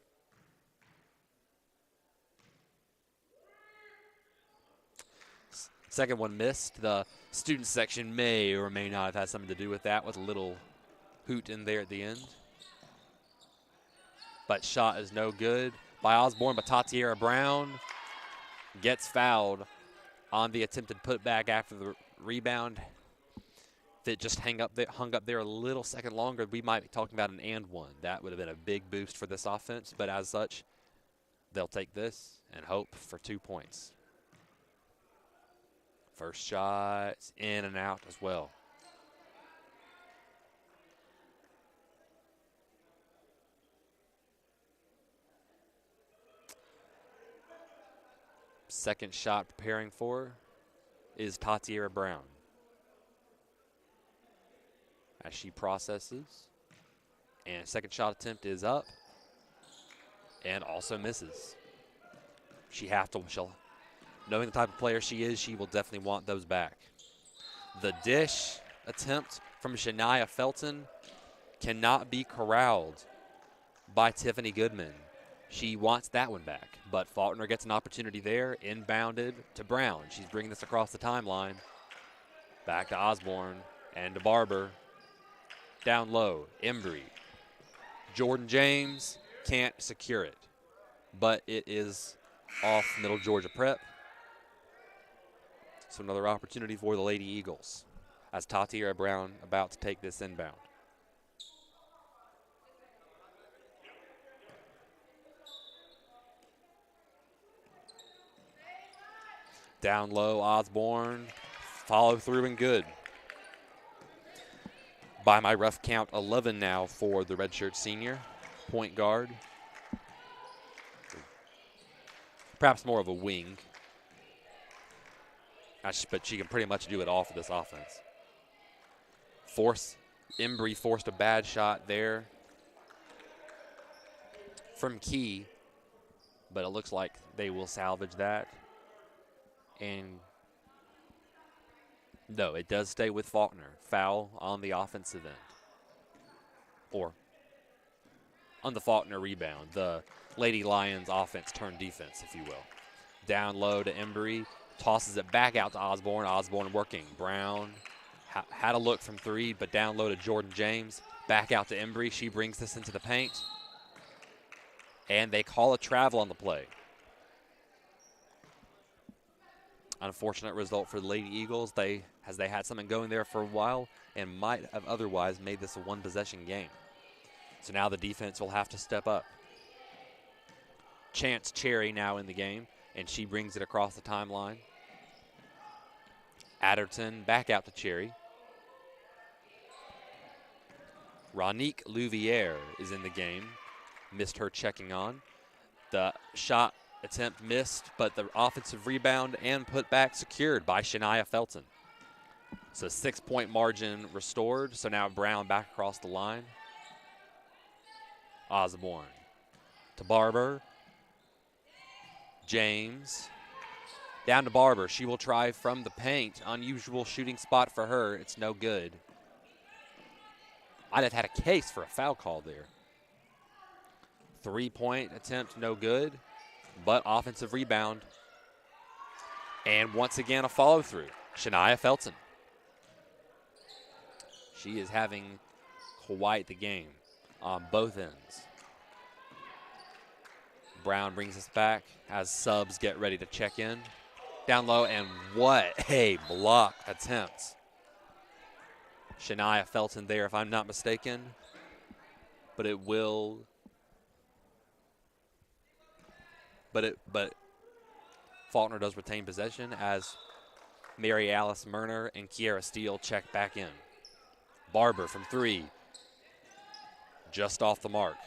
Second one missed. The student section may or may not have had something to do with that, with a little hoot in there at the end. But shot is no good by Osborne, but Tatiera Brown gets fouled on the attempted putback after the rebound. If it just hung up there a little second longer, we might be talking about an and one. That would have been a big boost for this offense, but as such, they'll take this and hope for 2 points. First shot in and out as well. Second shot preparing for is Tatiera Brown. As she processes. And second shot attempt is up. And also misses. Knowing the type of player she is, she will definitely want those back. The dish attempt from Shania Felton cannot be corralled by Tiffany Goodman. She wants that one back, but Faulkner gets an opportunity there, inbounded to Brown. She's bringing this across the timeline. Back to Osborne and to Barber. Down low, Embry. Jordan James can't secure it, but it is off Middle Georgia Prep. So another opportunity for the Lady Eagles as Tatiera Brown about to take this inbound. Down low, Osborne. Follow through and good. By my rough count, 11 now for the redshirt senior. Point guard. Perhaps more of a wing. But she can pretty much do it all for this offense. Embry forced a bad shot there from Key, but it looks like they will salvage that. And no, it does stay with Faulkner. Foul on the offensive end. Or on the Faulkner rebound. The Lady Lions offense turned defense, if you will. Down low to Embry. Tosses it back out to Osborne. Osborne working. Brown had a look from three, but down low to Jordan James. Back out to Embry. She brings this into the paint. And they call a travel on the play. Unfortunate result for the Lady Eagles. They had something going there for a while and might have otherwise made this a one-possession game. So now the defense will have to step up. Chance Cherry now in the game, and she brings it across the timeline. Adderton back out to Cherry. Ronique Louviere is in the game. Missed her checking on. The shot attempt missed, but the offensive rebound and putback secured by Shania Felton. So 6-point margin restored. So now Brown back across the line. Osborne to Barber. James down to Barber. She will try from the paint. Unusual shooting spot for her. It's no good. I'd have had a case for a foul call there. 3-point attempt, no good, but offensive rebound. And once again, a follow-through. Shania Felton. She is having quite the game on both ends. Brown brings us back as subs get ready to check in. Down low, and what a block attempt. Shania Felton there, if I'm not mistaken. But it will... But Faulkner does retain possession as Mary Alice Murner and Kiara Steele check back in. Barber from 3. Just off the mark.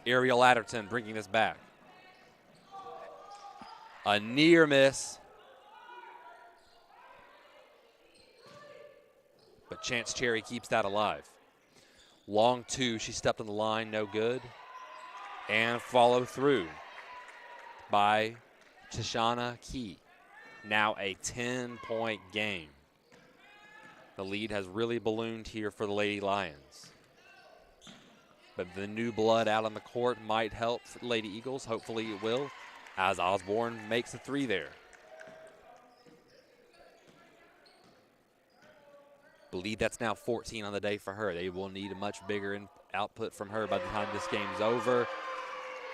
Ariel Adderton bringing this back. A near miss. But Chance Cherry keeps that alive. Long 2, she stepped on the line, no good. And follow through by Tashana Key. Now a 10-point game. The lead has really ballooned here for the Lady Lions. But the new blood out on the court might help Lady Eagles. Hopefully it will, as Osborne makes a 3 there. Believe that's now 14 on the day for her. They will need a much bigger output from her by the time this game's over.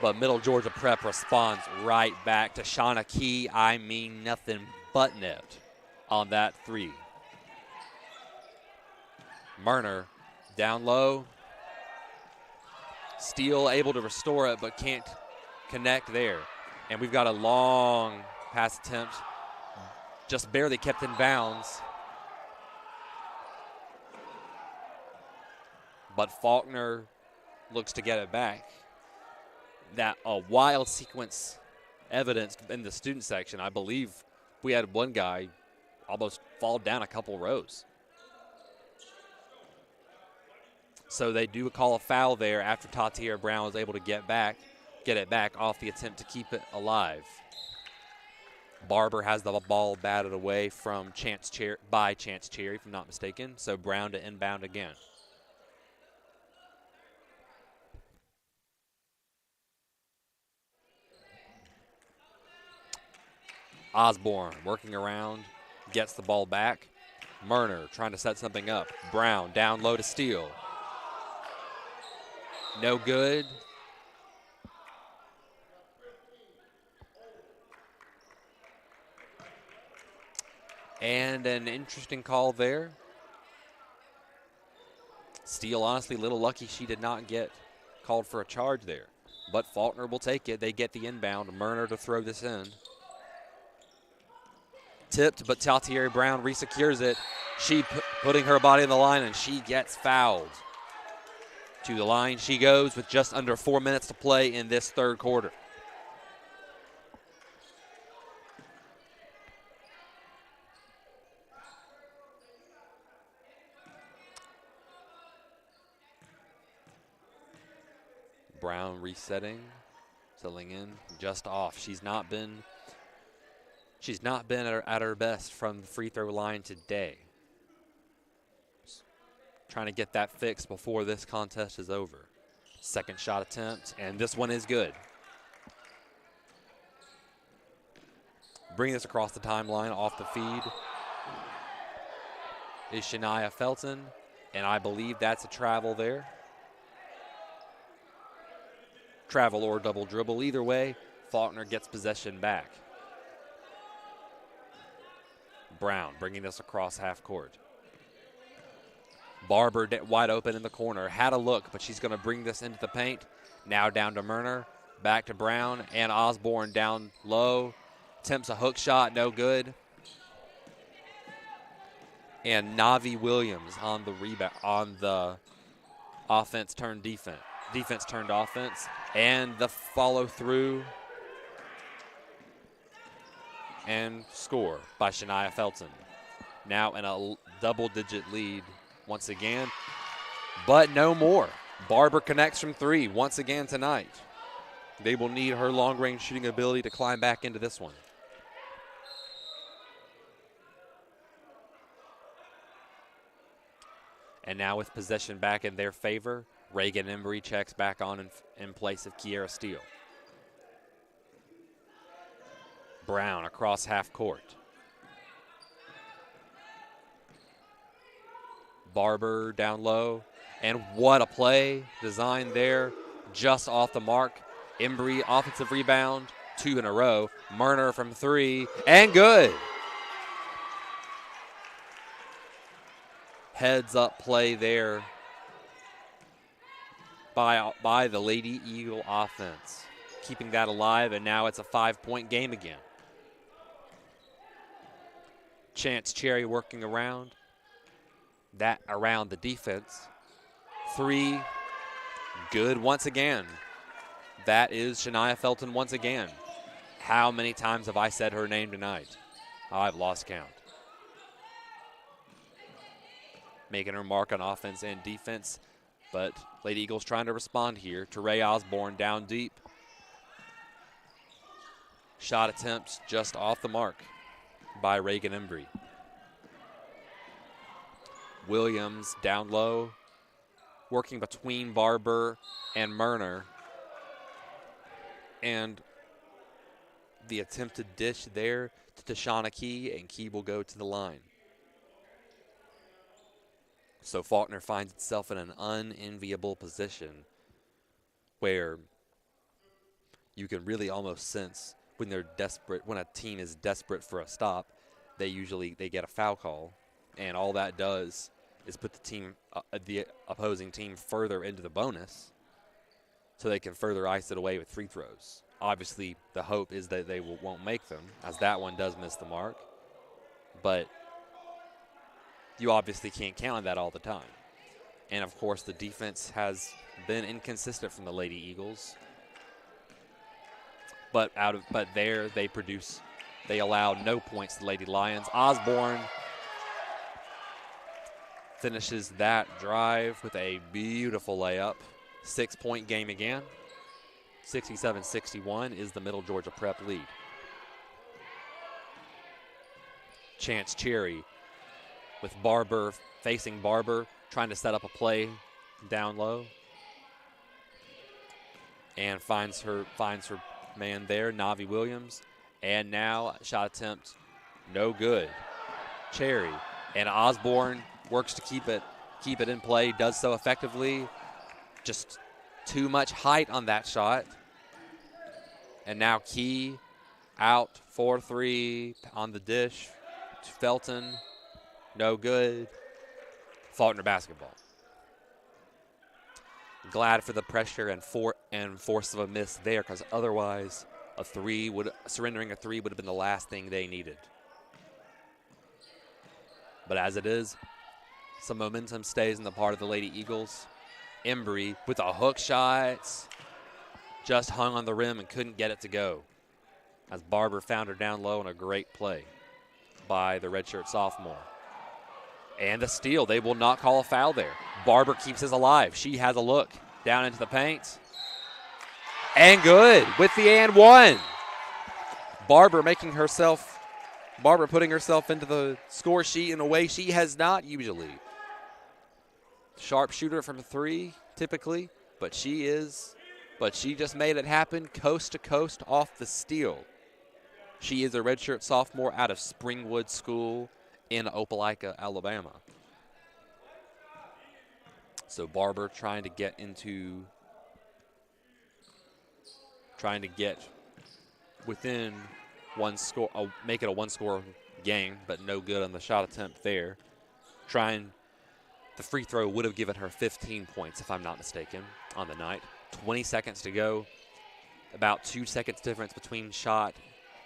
But Middle Georgia Prep responds right back to Shauna Key. I mean nothing but net on that 3. Murner down low. Steele able to restore it, but can't connect there. And we've got a long pass attempt, just barely kept in bounds. But Faulkner looks to get it back. That a wild sequence evidenced in the student section. I believe we had one guy almost fall down a couple rows. So they do call a foul there after Tatiera Brown was able to get it back off the attempt to keep it alive. Barber has the ball batted away from Chance Cherry, if I'm not mistaken. So Brown to inbound again. Osborne working around, gets the ball back. Murner trying to set something up. Brown down low to Steele. No good. And an interesting call there. Steele, honestly, a little lucky she did not get called for a charge there. But Faulkner will take it. They get the inbound. Murner to throw this in. Tipped, but Tatiera Brown resecures it. She putting her body on the line, and she gets fouled. To the line she goes with just under 4 minutes to play in this third quarter. Brown resetting, settling in, just off. She's not been at her best from the free throw line today. Trying to get that fixed before this contest is over. Second shot attempt, and this one is good. Bring this across the timeline off the feed is Shania Felton, and I believe that's a travel there. Travel or double dribble. Either way, Faulkner gets possession back. Brown bringing this across half court. Barber wide open in the corner. Had a look, but she's going to bring this into the paint. Now down to Murner. Back to Brown and Osborne down low. Attempts a hook shot, no good. And Navi Williams on the rebound, on the offense turned defense. Defense turned offense. And the follow through and score by Shania Felton. Now in a double-digit lead once again, but no more. Barber connects from 3 once again tonight. They will need her long-range shooting ability to climb back into this one. And now with possession back in their favor, Reagan Embry checks back on in place of Kiera Steele. Brown across half court. Barber down low. And what a play designed there, just off the mark. Embry, offensive rebound, 2 in a row. Murner from 3, and good. Heads up play there by the Lady Eagle offense, keeping that alive, and now it's a 5-point game again. Chance Cherry working around. that around the defense. 3, good once again. That is Shania Felton once again. How many times have I said her name tonight? I've lost count. Making her mark on offense and defense, but Lady Eagles trying to respond here. Teray Osborne down deep. Shot attempts just off the mark by Reagan Embry. Williams down low, working between Barber and Murner. And the attempted dish there to Tashana Key, and Key will go to the line. So Faulkner finds itself in an unenviable position where you can really almost sense when they're desperate, when a team is desperate for a stop, they get a foul call, and all that does is put the opposing team further into the bonus so they can further ice it away with free throws. Obviously, the hope is that they won't make them, as that one does miss the mark. But you obviously can't count on that all the time. And, of course, the defense has been inconsistent from the Lady Eagles. But there they allow no points to the Lady Lions. Osborne finishes that drive with a beautiful layup. 6-point game again. 67-61 is the Middle Georgia Prep lead. Chance Cherry with Barber facing Barber, trying to set up a play down low. And finds her man there, Navi Williams. And now shot attempt, no good. Cherry. And Osborne works to keep it in play, does so effectively. Just too much height on that shot. And now Key out 4-3 on the dish. Felton, no good. Faulkner basketball. Glad for the pressure and force of a miss there, because otherwise surrendering a three would have been the last thing they needed. But as it is, some momentum stays in the part of the Lady Eagles. Embry with a hook shot, just hung on the rim and couldn't get it to go, as Barber found her down low, and a great play by the redshirt sophomore. And the steal. They will not call a foul there. Barber keeps us alive. She has a look down into the paint. And good with the and one. Barber putting herself into the score sheet in a way she has not usually. Sharp shooter from 3, typically, but she just made it happen coast to coast off the steal. She is a redshirt sophomore out of Springwood School in Opelika, Alabama. So Barber trying to get within one score, make it a one-score game, but no good on the shot attempt there. The free throw would have given her 15 points, if I'm not mistaken, on the night. 20 seconds to go. About 2 seconds difference between shot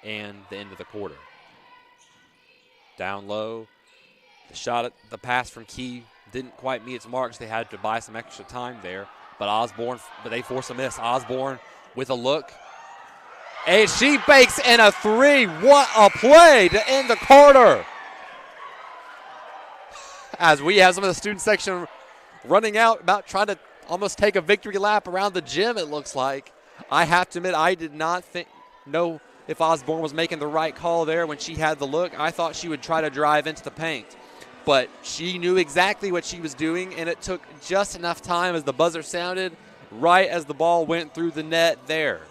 and the end of the quarter. Down low. The pass from Key didn't quite meet its marks. They had to buy some extra time there. But they force a miss. Osborne with a look. And she bakes in a 3. What a play to end the quarter. As we have some of the student section running out, about trying to almost take a victory lap around the gym, it looks like. I have to admit, I did not know if Osborne was making the right call there when she had the look. I thought she would try to drive into the paint. But she knew exactly what she was doing, and it took just enough time as the buzzer sounded, right as the ball went through the net there.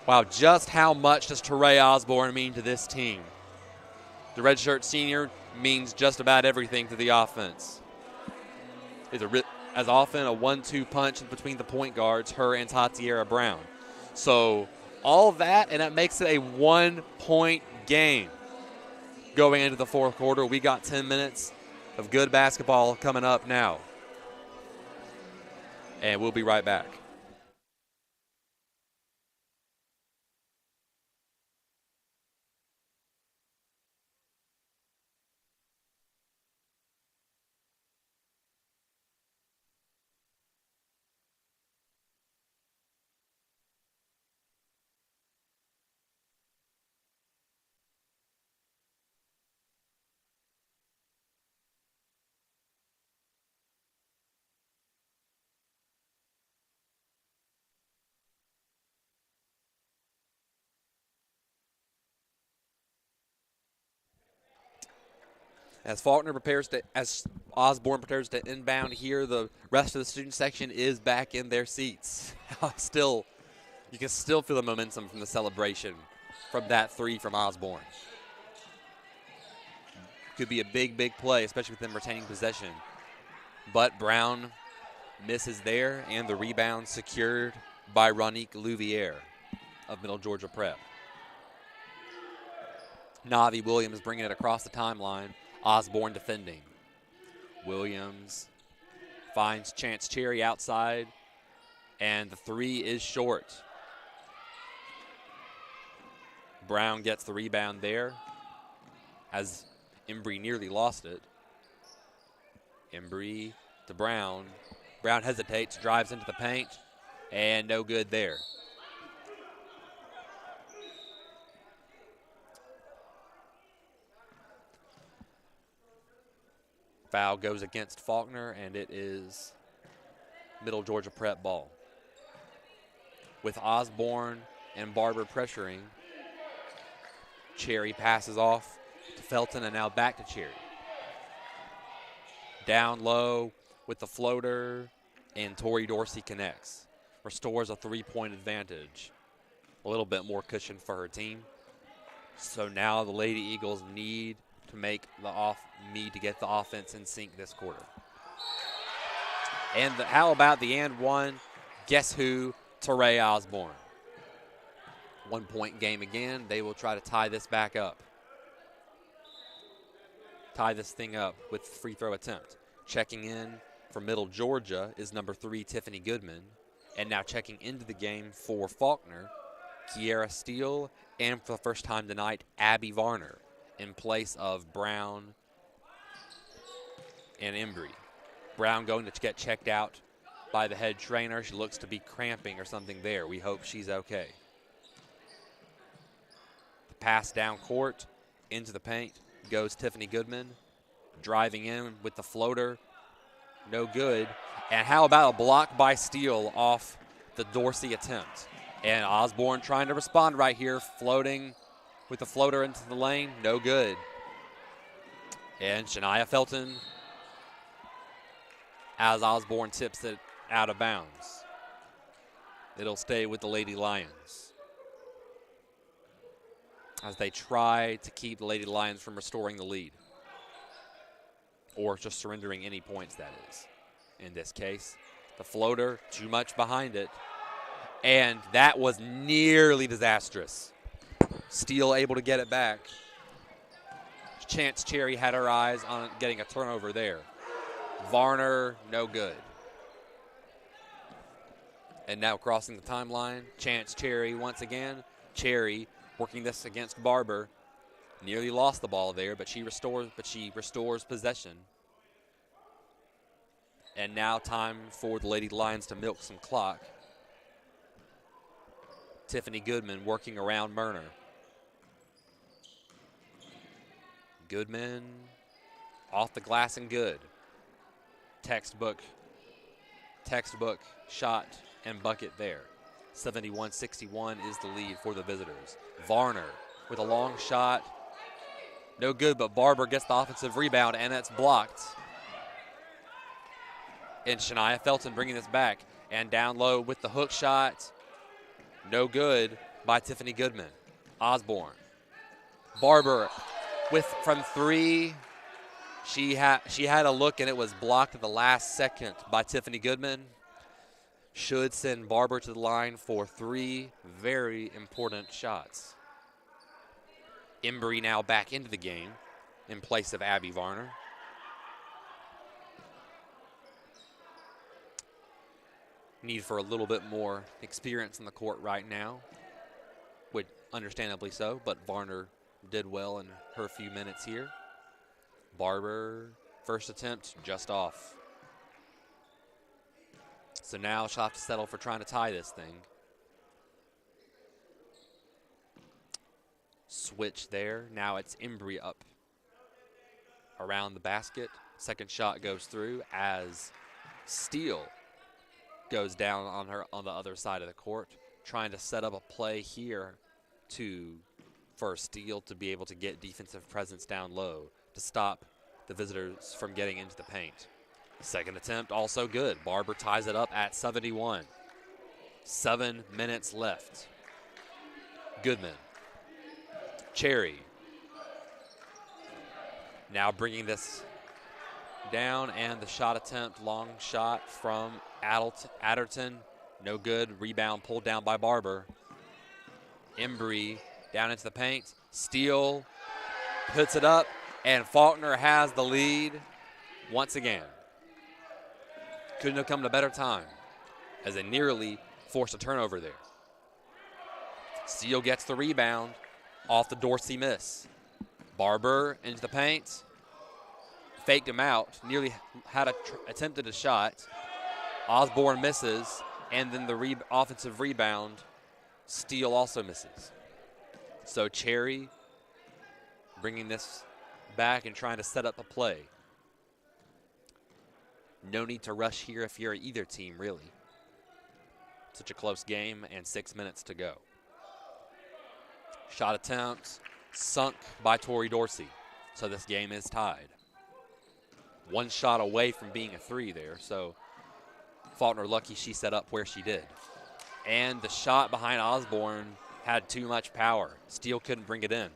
Wow, just how much does Teray Osborne mean to this team? The redshirt senior means just about everything to the offense. It's as often a 1-2 punch between the point guards, her and Tatiera Brown. So all that, and that makes it a 1-point game. Going into the fourth quarter, we got 10 minutes of good basketball coming up now. And we'll be right back. As Osborne prepares to inbound here, the rest of the student section is back in their seats. You can still feel the momentum from the celebration from that three from Osborne. Could be a big, big play, especially with them retaining possession. But Brown misses there, and the rebound secured by Ronique Louvier of Middle Georgia Prep. Navi Williams bringing it across the timeline. Osborne defending. Williams finds Chance Cherry outside, and the three is short. Brown gets the rebound there as Embry nearly lost it. Embry to Brown. Brown hesitates, drives into the paint, and no good there. Foul goes against Faulkner, and it is Middle Georgia Prep ball. With Osborne and Barber pressuring, Cherry passes off to Felton, and now back to Cherry. Down low with the floater, and Tori Dorsey connects. Restores a three-point advantage. A little bit more cushion for her team. So now the Lady Eagles need to get the offense in sync this quarter. And how about the and one? Guess who? Teray Osborne. 1 point game again. They will try to tie this back up. Tie this thing up with free throw attempt. Checking in for Middle Georgia is number 3, Tiffany Goodman. And now checking into the game for Faulkner, Kiera Steele, and for the first time tonight, Abby Varner in place of Brown and Embry. Brown going to get checked out by the head trainer. She looks to be cramping or something there. We hope she's okay. The pass down court into the paint goes Tiffany Goodman. Driving in with the floater. No good. And how about a block by Steele off the Dorsey attempt? And Osborne trying to respond right here, floating with the floater into the lane. No good. And Shania Felton, as Osborne tips it out of bounds. It'll stay with the Lady Lions as they try to keep the Lady Lions from restoring the lead, or just surrendering any points, that is. In this case, the floater, too much behind it, and that was nearly disastrous. Steele able to get it back. Chance Cherry had her eyes on getting a turnover there. Varner, no good. And now crossing the timeline, Chance Cherry once again. Cherry working this against Barber. Nearly lost the ball there, but she restores possession. And now time for the Lady Lions to milk some clock. Tiffany Goodman working around Murner. Goodman off the glass and good. Textbook shot and bucket there. 71-61 is the lead for the visitors. Varner with a long shot. No good, but Barber gets the offensive rebound, and it's blocked. And Shania Felton bringing this back. And down low with the hook shot. No good by Tiffany Goodman. Osborne. Barber from three. She had a look, and it was blocked at the last second by Tiffany Goodman. Should send Barber to the line for 3 very important shots. Embry now back into the game in place of Abby Varner. Need for a little bit more experience in the court right now, which understandably so, but Varner did well in her few minutes here. Barber, first attempt, just off. So now she'll have to settle for trying to tie this thing. Switch there. Now it's Embry up around the basket. Second shot goes through as Steele goes down on the other side of the court, trying to set up a play here for Steele to be able to get defensive presence down low to stop the visitors from getting into the paint. Second attempt, also good. Barber ties it up at 71. 7 minutes left. Goodman. Cherry. Now bringing this down, and the shot attempt, long shot from Adderton. No good. Rebound pulled down by Barber. Embry down into the paint. Steele puts it up, and Faulkner has the lead once again. Couldn't have come at a better time, as they nearly forced a turnover there. Steele gets the rebound off the Dorsey miss. Barber into the paint. Faked him out. Nearly had attempted a shot. Osborne misses, and then the offensive rebound. Steele also misses. So Cherry bringing this back and trying to set up a play. No need to rush here if you're either team, really. Such a close game, and 6 minutes to go. Shot attempt sunk by Torrey Dorsey, so this game is tied. One shot away from being a 3 there, so Faulkner lucky she set up where she did. And the shot behind Osborne had too much power. Steele couldn't bring it in.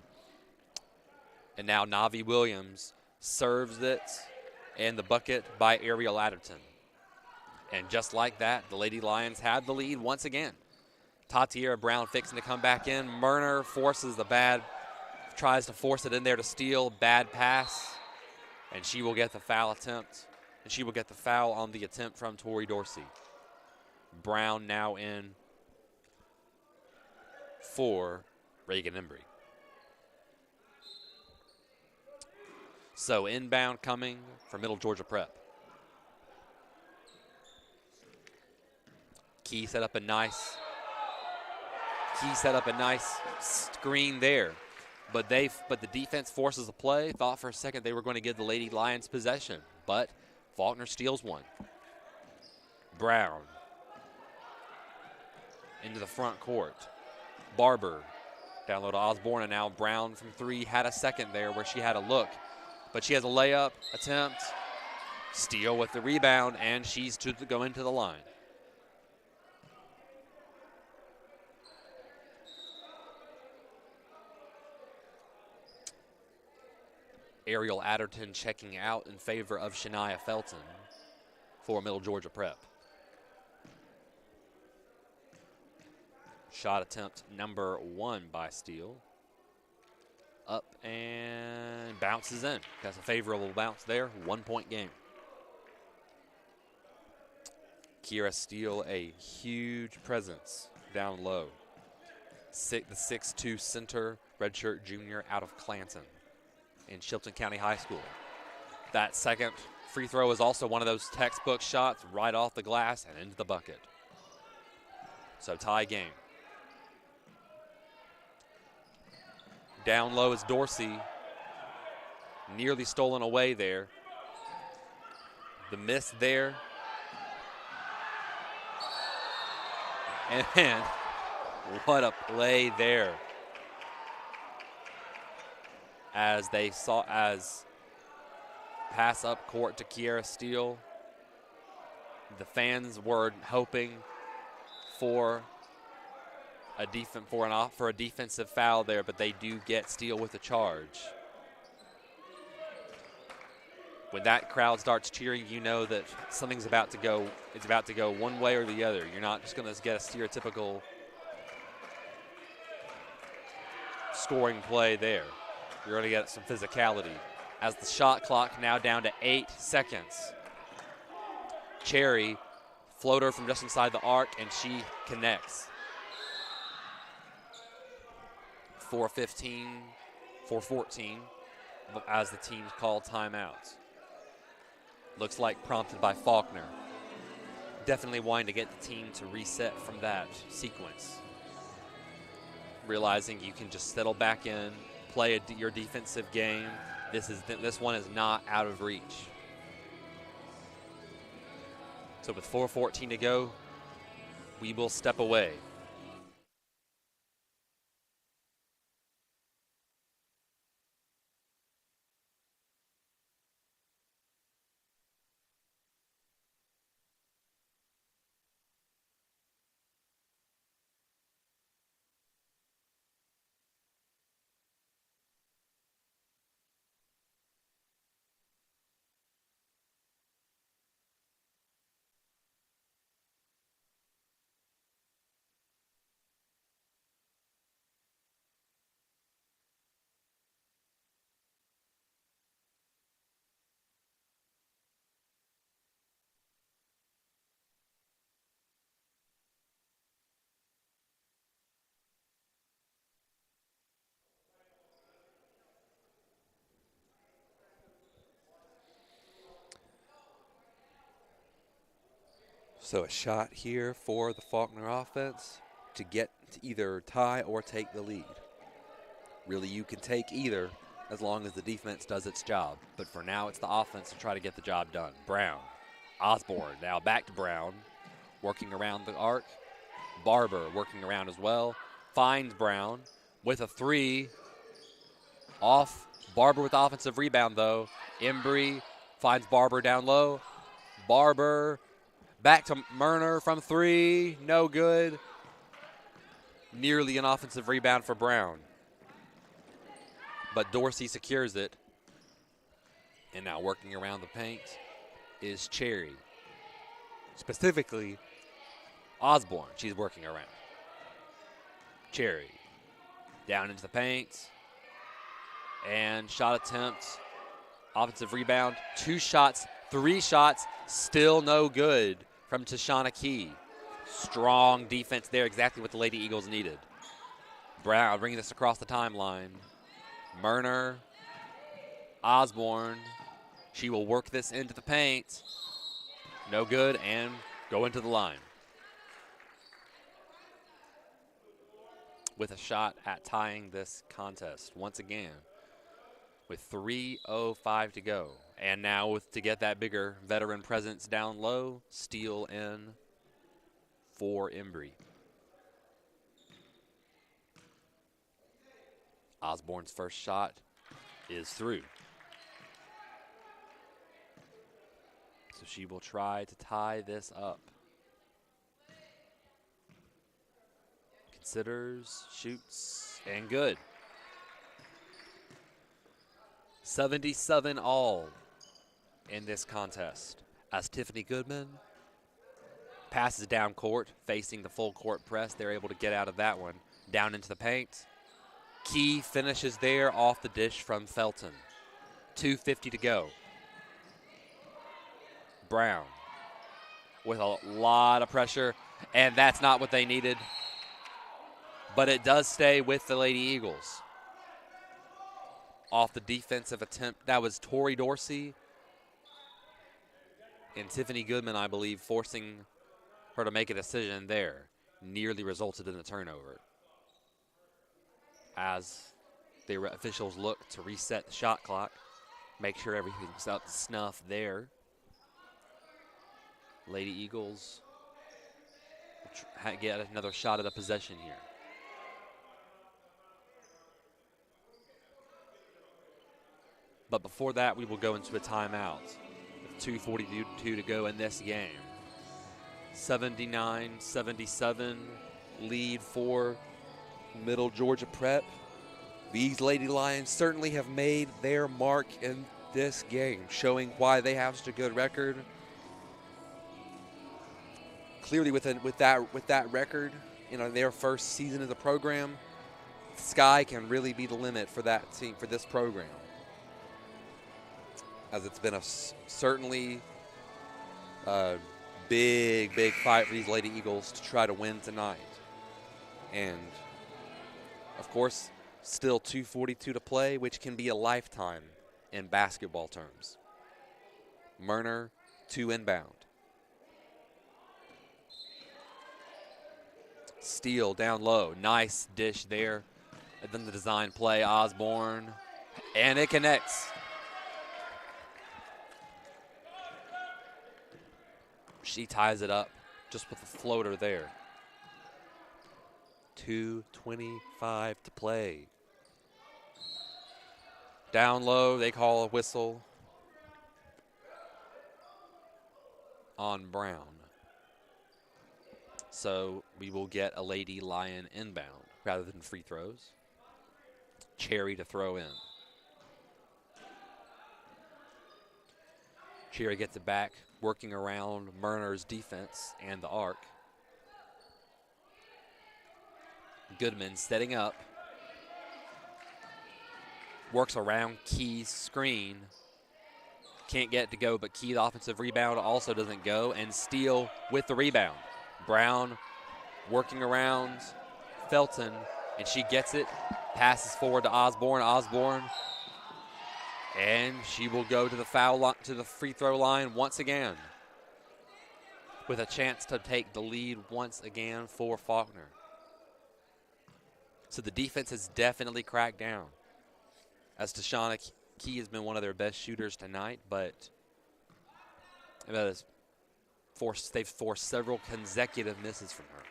And now Navi Williams serves it, and the bucket by Ariel Adderton. And just like that, the Lady Lions had the lead once again. Tatiera Brown fixing to come back in. Murner tries to force it in there to Steele. Bad pass. And she will get the foul attempt. And she will get the foul on the attempt from Torrey Dorsey. Brown now in for Reagan Embry. So inbound coming for Middle Georgia Prep. Key set up a nice screen there. But the defense forces a play. Thought for a second they were going to give the Lady Lions possession, but Faulkner steals one. Brown into the front court. Barber down low to Osborne, and now Brown from 3 had a second there where she had a look. But she has a layup attempt. Steele with the rebound, and she's to go into the line. Ariel Adderton checking out in favor of Shania Felton for Middle Georgia Prep. Shot attempt number 1 by Steele. Up and bounces in. That's a favorable bounce there. 1-point game. Kiera Steele, a huge presence down low. The 6'2" center, redshirt junior out of Clanton in Chilton County High School. That second free throw is also one of those textbook shots right off the glass and into the bucket. So tie game. Down low is Dorsey. Nearly stolen away there. The miss there. And what a play there. As pass up court to Kiera Steele. The fans were hoping for a defensive foul there, but they do get Steele with a charge. When that crowd starts cheering, you know that something's about to go. It's about to go one way or the other. You're not just going to get a stereotypical scoring play there. You're going to get some physicality. As the shot clock now down to 8 seconds. Cherry, floater from just inside the arc, and she connects. 4:15, 4:14, as the teams call timeouts. Looks like prompted by Faulkner. Definitely wanting to get the team to reset from that sequence. Realizing you can just settle back in, play your defensive game. This one is not out of reach. So with 4:14 to go, we will step away. So a shot here for the Faulkner offense to get to either tie or take the lead. Really, you can take either as long as the defense does its job. But for now, it's the offense to try to get the job done. Brown, Osborne, now back to Brown, working around the arc. Barber working around as well. Finds Brown with a three. Off. Barber with the offensive rebound, though. Embry finds Barber down low. Barber back to Murner from three. No good. Nearly an offensive rebound for Brown. But Dorsey secures it. And now working around the paint is Cherry. Specifically, Osborne, she's working around. Cherry down into the paint. And shot attempt. Offensive rebound. 2 shots, 3 shots, still no good from Tashana Key. Strong defense there, exactly what the Lady Eagles needed. Brown bringing this across the timeline. Murner, Osborne. She will work this into the paint. No good, and go into the line. With a shot at tying this contest once again with 3:05 to go. And now to get that bigger veteran presence down low, steal in for Embry. Osborne's first shot is through. So she will try to tie this up. Considers, shoots, and good. 77 all in this contest as Tiffany Goodman passes down court, facing the full court press. They're able to get out of that one. Down into the paint. Key finishes there off the dish from Felton. 2:50 to go. Brown with a lot of pressure, and that's not what they needed. But it does stay with the Lady Eagles. Off the defensive attempt, that was Tori Dorsey and Tiffany Goodman, I believe, forcing her to make a decision there. Nearly resulted in a turnover. As the officials look to reset the shot clock, make sure everything's up to snuff there. Lady Eagles get another shot at a possession here. But before that, we will go into a timeout with 2:42 to go in this game. 79-77 lead for Middle Georgia Prep. These Lady Lions certainly have made their mark in this game, showing why they have such a good record. Clearly, with that record, their first season of the program, the sky can really be the limit for that team, for this program. As it's been certainly a big fight for these Lady Eagles to try to win tonight. And, of course, still 2:42 to play, which can be a lifetime in basketball terms. Murner, 2 inbound. Steele down low. Nice dish there. And then the design play, Osborne. And it connects. She ties it up just with a floater there. 2:25 to play. Down low, they call a whistle on Brown. So we will get a Lady Lion inbound rather than free throws. Cherry to throw in. Cherry gets it back, working around Murner's defense and the arc. Goodman setting up. Works around Key's screen. Can't get it to go, but Key, the offensive rebound, also doesn't go. And Steele with the rebound. Brown working around Felton, and she gets it. Passes forward to Osborne. Osborne. And she will go to the foul line, to the free throw line once again. with a chance to take the lead once again for Faulkner. So the defense has definitely cracked down, as Tashana Key has been one of their best shooters tonight, but they've forced several consecutive misses from her.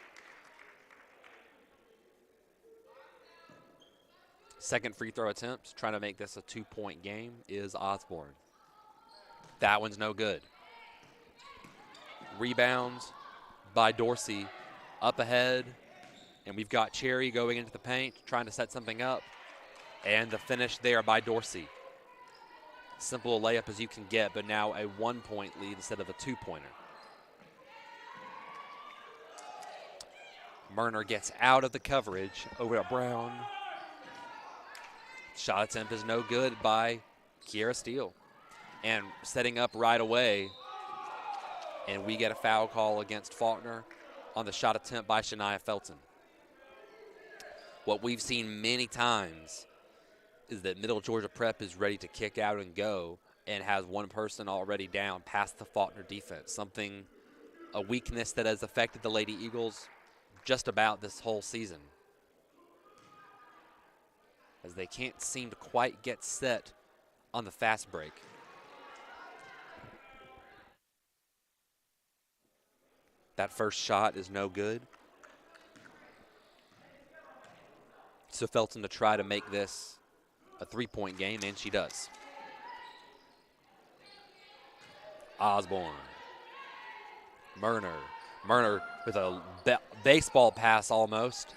Second free throw attempt, trying to make this a 2-point game, is Osborne. That one's no good. Rebounds by Dorsey, up ahead, and we've got Cherry going into the paint, trying to set something up, and the finish there by Dorsey. Simple layup as you can get, but now a 1-point lead instead of a 2-pointer. Murner gets out of the coverage over to Brown. Shot attempt is no good by Kiera Steele. And setting up right away, and we get a foul call against Faulkner on the shot attempt by Shania Felton. What we've seen many times is that Middle Georgia Prep is ready to kick out and go and has one person already down past the Faulkner defense, a weakness that has affected the Lady Eagles just about this whole season, as they can't seem to quite get set on the fast break. That first shot is no good. So Felton to try to make this a 3-point game, and she does. Osborne. Murner with a baseball pass almost.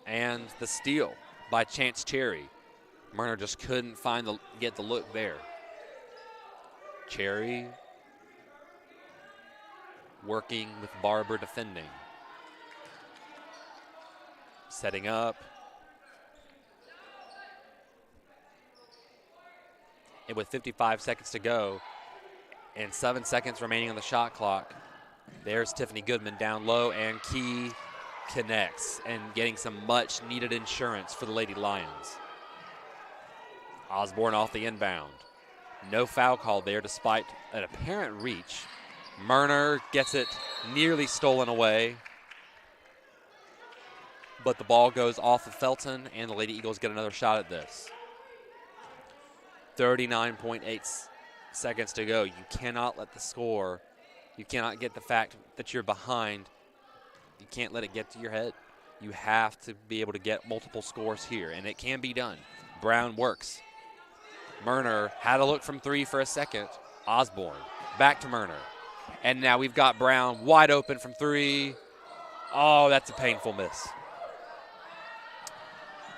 And the steal by Chance Cherry. Murner just couldn't get the look there. Cherry working with Barber defending. Setting up. And with 55 seconds to go and 7 seconds remaining on the shot clock, there's Tiffany Goodman down low, and Key connects and getting some much needed insurance for the Lady Lions. Osborne off the inbound. No foul call there despite an apparent reach. Murner gets it nearly stolen away, but the ball goes off of Felton, and the Lady Eagles get another shot at this. 39.8 seconds to go. You cannot let the score, you cannot get the fact that you're behind, you can't let it get to your head. You have to be able to get multiple scores here, and it can be done. Brown works. Murner had a look from three for a second. Osborne back to Murner. And now we've got Brown wide open from three. Oh, that's a painful miss.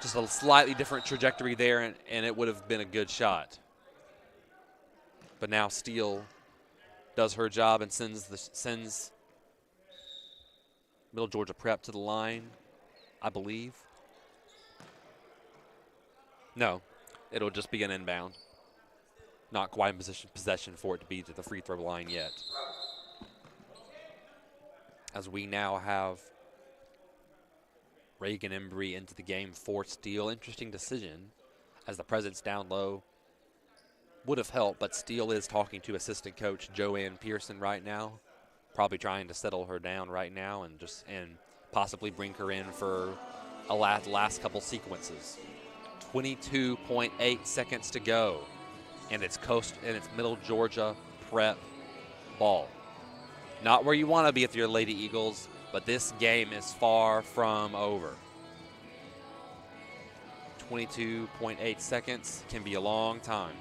Just a slightly different trajectory there, and it would have been a good shot. But now Steele does her job and sends Middle Georgia Prep to the line, I believe. No, it'll just be an inbound. Not quite in possession for it to be to the free throw line yet. As we now have Reagan Embry into the game for Steele. Interesting decision, as the presence down low would have helped, but Steele is talking to assistant coach Joanne Pearson right now, probably trying to settle her down right now and possibly bring her in for a last couple sequences. 22.8 seconds to go, and it's Middle Georgia Prep ball. Not where you want to be with your Lady Eagles, but this game is far from over. 22.8 seconds can be a long time.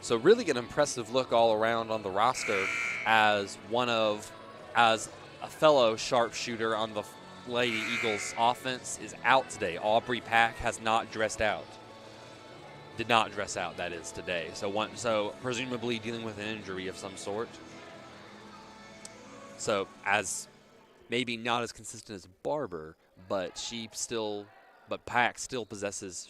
So really an impressive look all around on the roster as a fellow sharpshooter on the Lady Eagles offense is out today. Aubrey Pack has not dressed out. Did not dress out, that is, today. So presumably dealing with an injury of some sort. So as maybe not as consistent as Barber, but Pack still possesses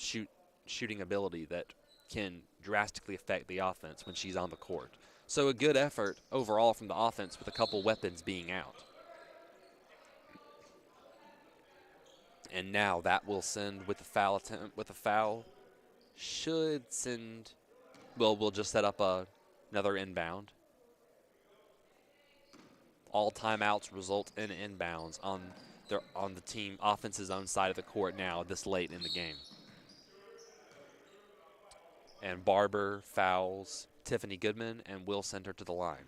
shooting ability that can drastically affect the offense when she's on the court. So a good effort overall from the offense with a couple weapons being out. And now that will send with a foul. should send, well, we'll just set up another inbound. All timeouts result in inbounds on the team offense's own side of the court now this late in the game. And Barber fouls Tiffany Goodman and will send her to the line.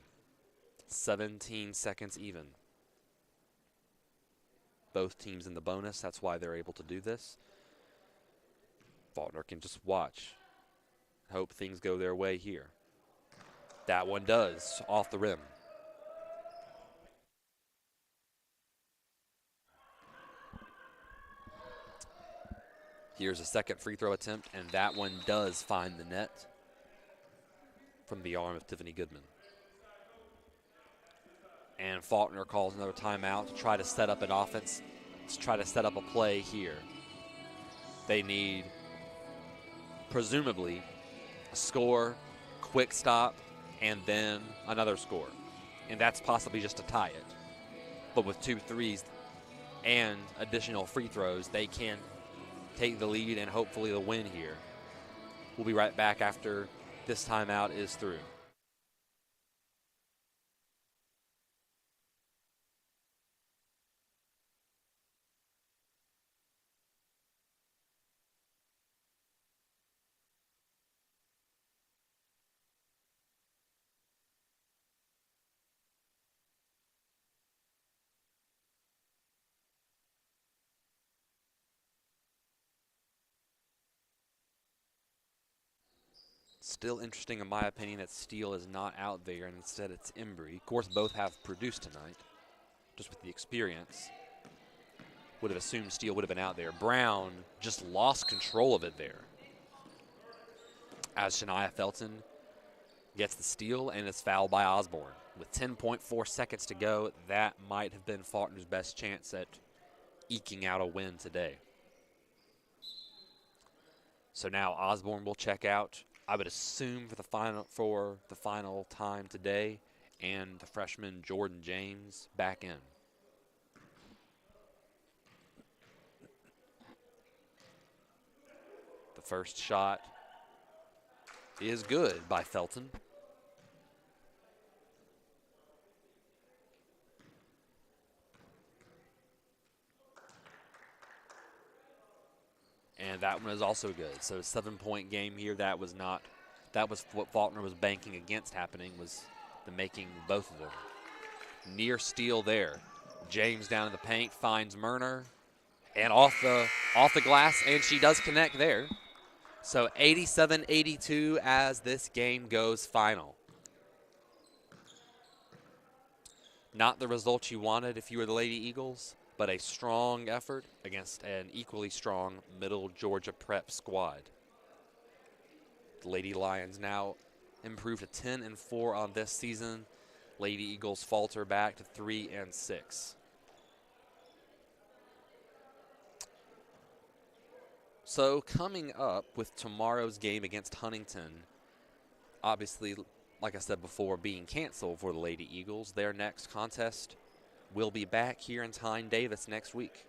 17 seconds even. Both teams in the bonus. That's why they're able to do this. Faulkner can just watch. Hope things go their way here. That one does, off the rim. Here's a second free throw attempt, and that one does find the net from the arm of Tiffany Goodman. And Faulkner calls another timeout to try to set up an offense, to try to set up a play here. They need, presumably, a score, quick stop, and then another score. And that's possibly just to tie it. But with 2 threes and additional free throws, they can take the lead and hopefully the win here. We'll be right back after this timeout is through. Still interesting, in my opinion, that Steele is not out there, and instead it's Embry. Of course, both have produced tonight, just with the experience. Would have assumed Steele would have been out there. Brown just lost control of it there, as Shania Felton gets the steal and is fouled by Osborne. With 10.4 seconds to go, that might have been Faulkner's best chance at eking out a win today. So now Osborne will check out, I would assume, for the final time today, and the freshman Jordan James back in. The first shot is good by Felton. And that one is also good. So 7-point game here. That was what Faulkner was banking against happening, was the making both of them. Near steal there. James down in the paint finds Murner. And off the glass, and she does connect there. So 87-82 as this game goes final. Not the result you wanted if you were the Lady Eagles, but a strong effort against an equally strong Middle Georgia Prep squad. The Lady Lions now improved to 10-4 on this season. Lady Eagles falter back to 3-6. So coming up with tomorrow's game against Huntington, obviously, like I said before, being canceled for the Lady Eagles, their next contest will be back here in Tyne Davis next week.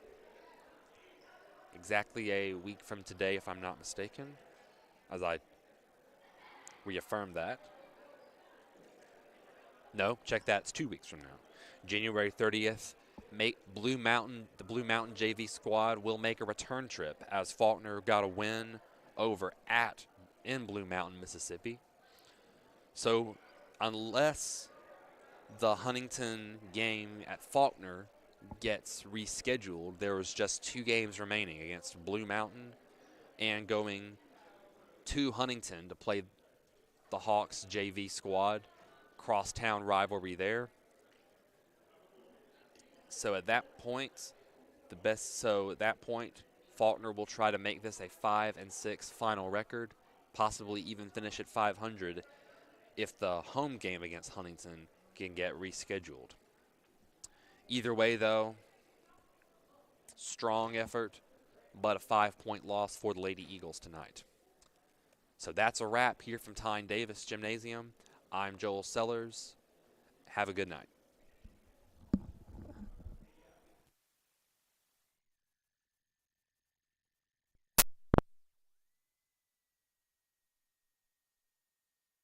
Exactly a week from today, if I'm not mistaken, as I reaffirm that. No, check that. It's 2 weeks from now. January 30th, the Blue Mountain JV squad will make a return trip as Faulkner got a win over in Blue Mountain, Mississippi. So unless the Huntington game at Faulkner gets rescheduled, there was just 2 games remaining against Blue Mountain and going to Huntington to play the Hawks JV squad. Crosstown rivalry there. So at that point, Faulkner will try to make this a 5-6 final record, possibly even finish at 500 if the home game against Huntington can get rescheduled. Either way, though, strong effort, but a 5-point loss for the Lady Eagles tonight. So that's a wrap here from Tyne Davis Gymnasium. I'm Joel Sellers. Have a good night.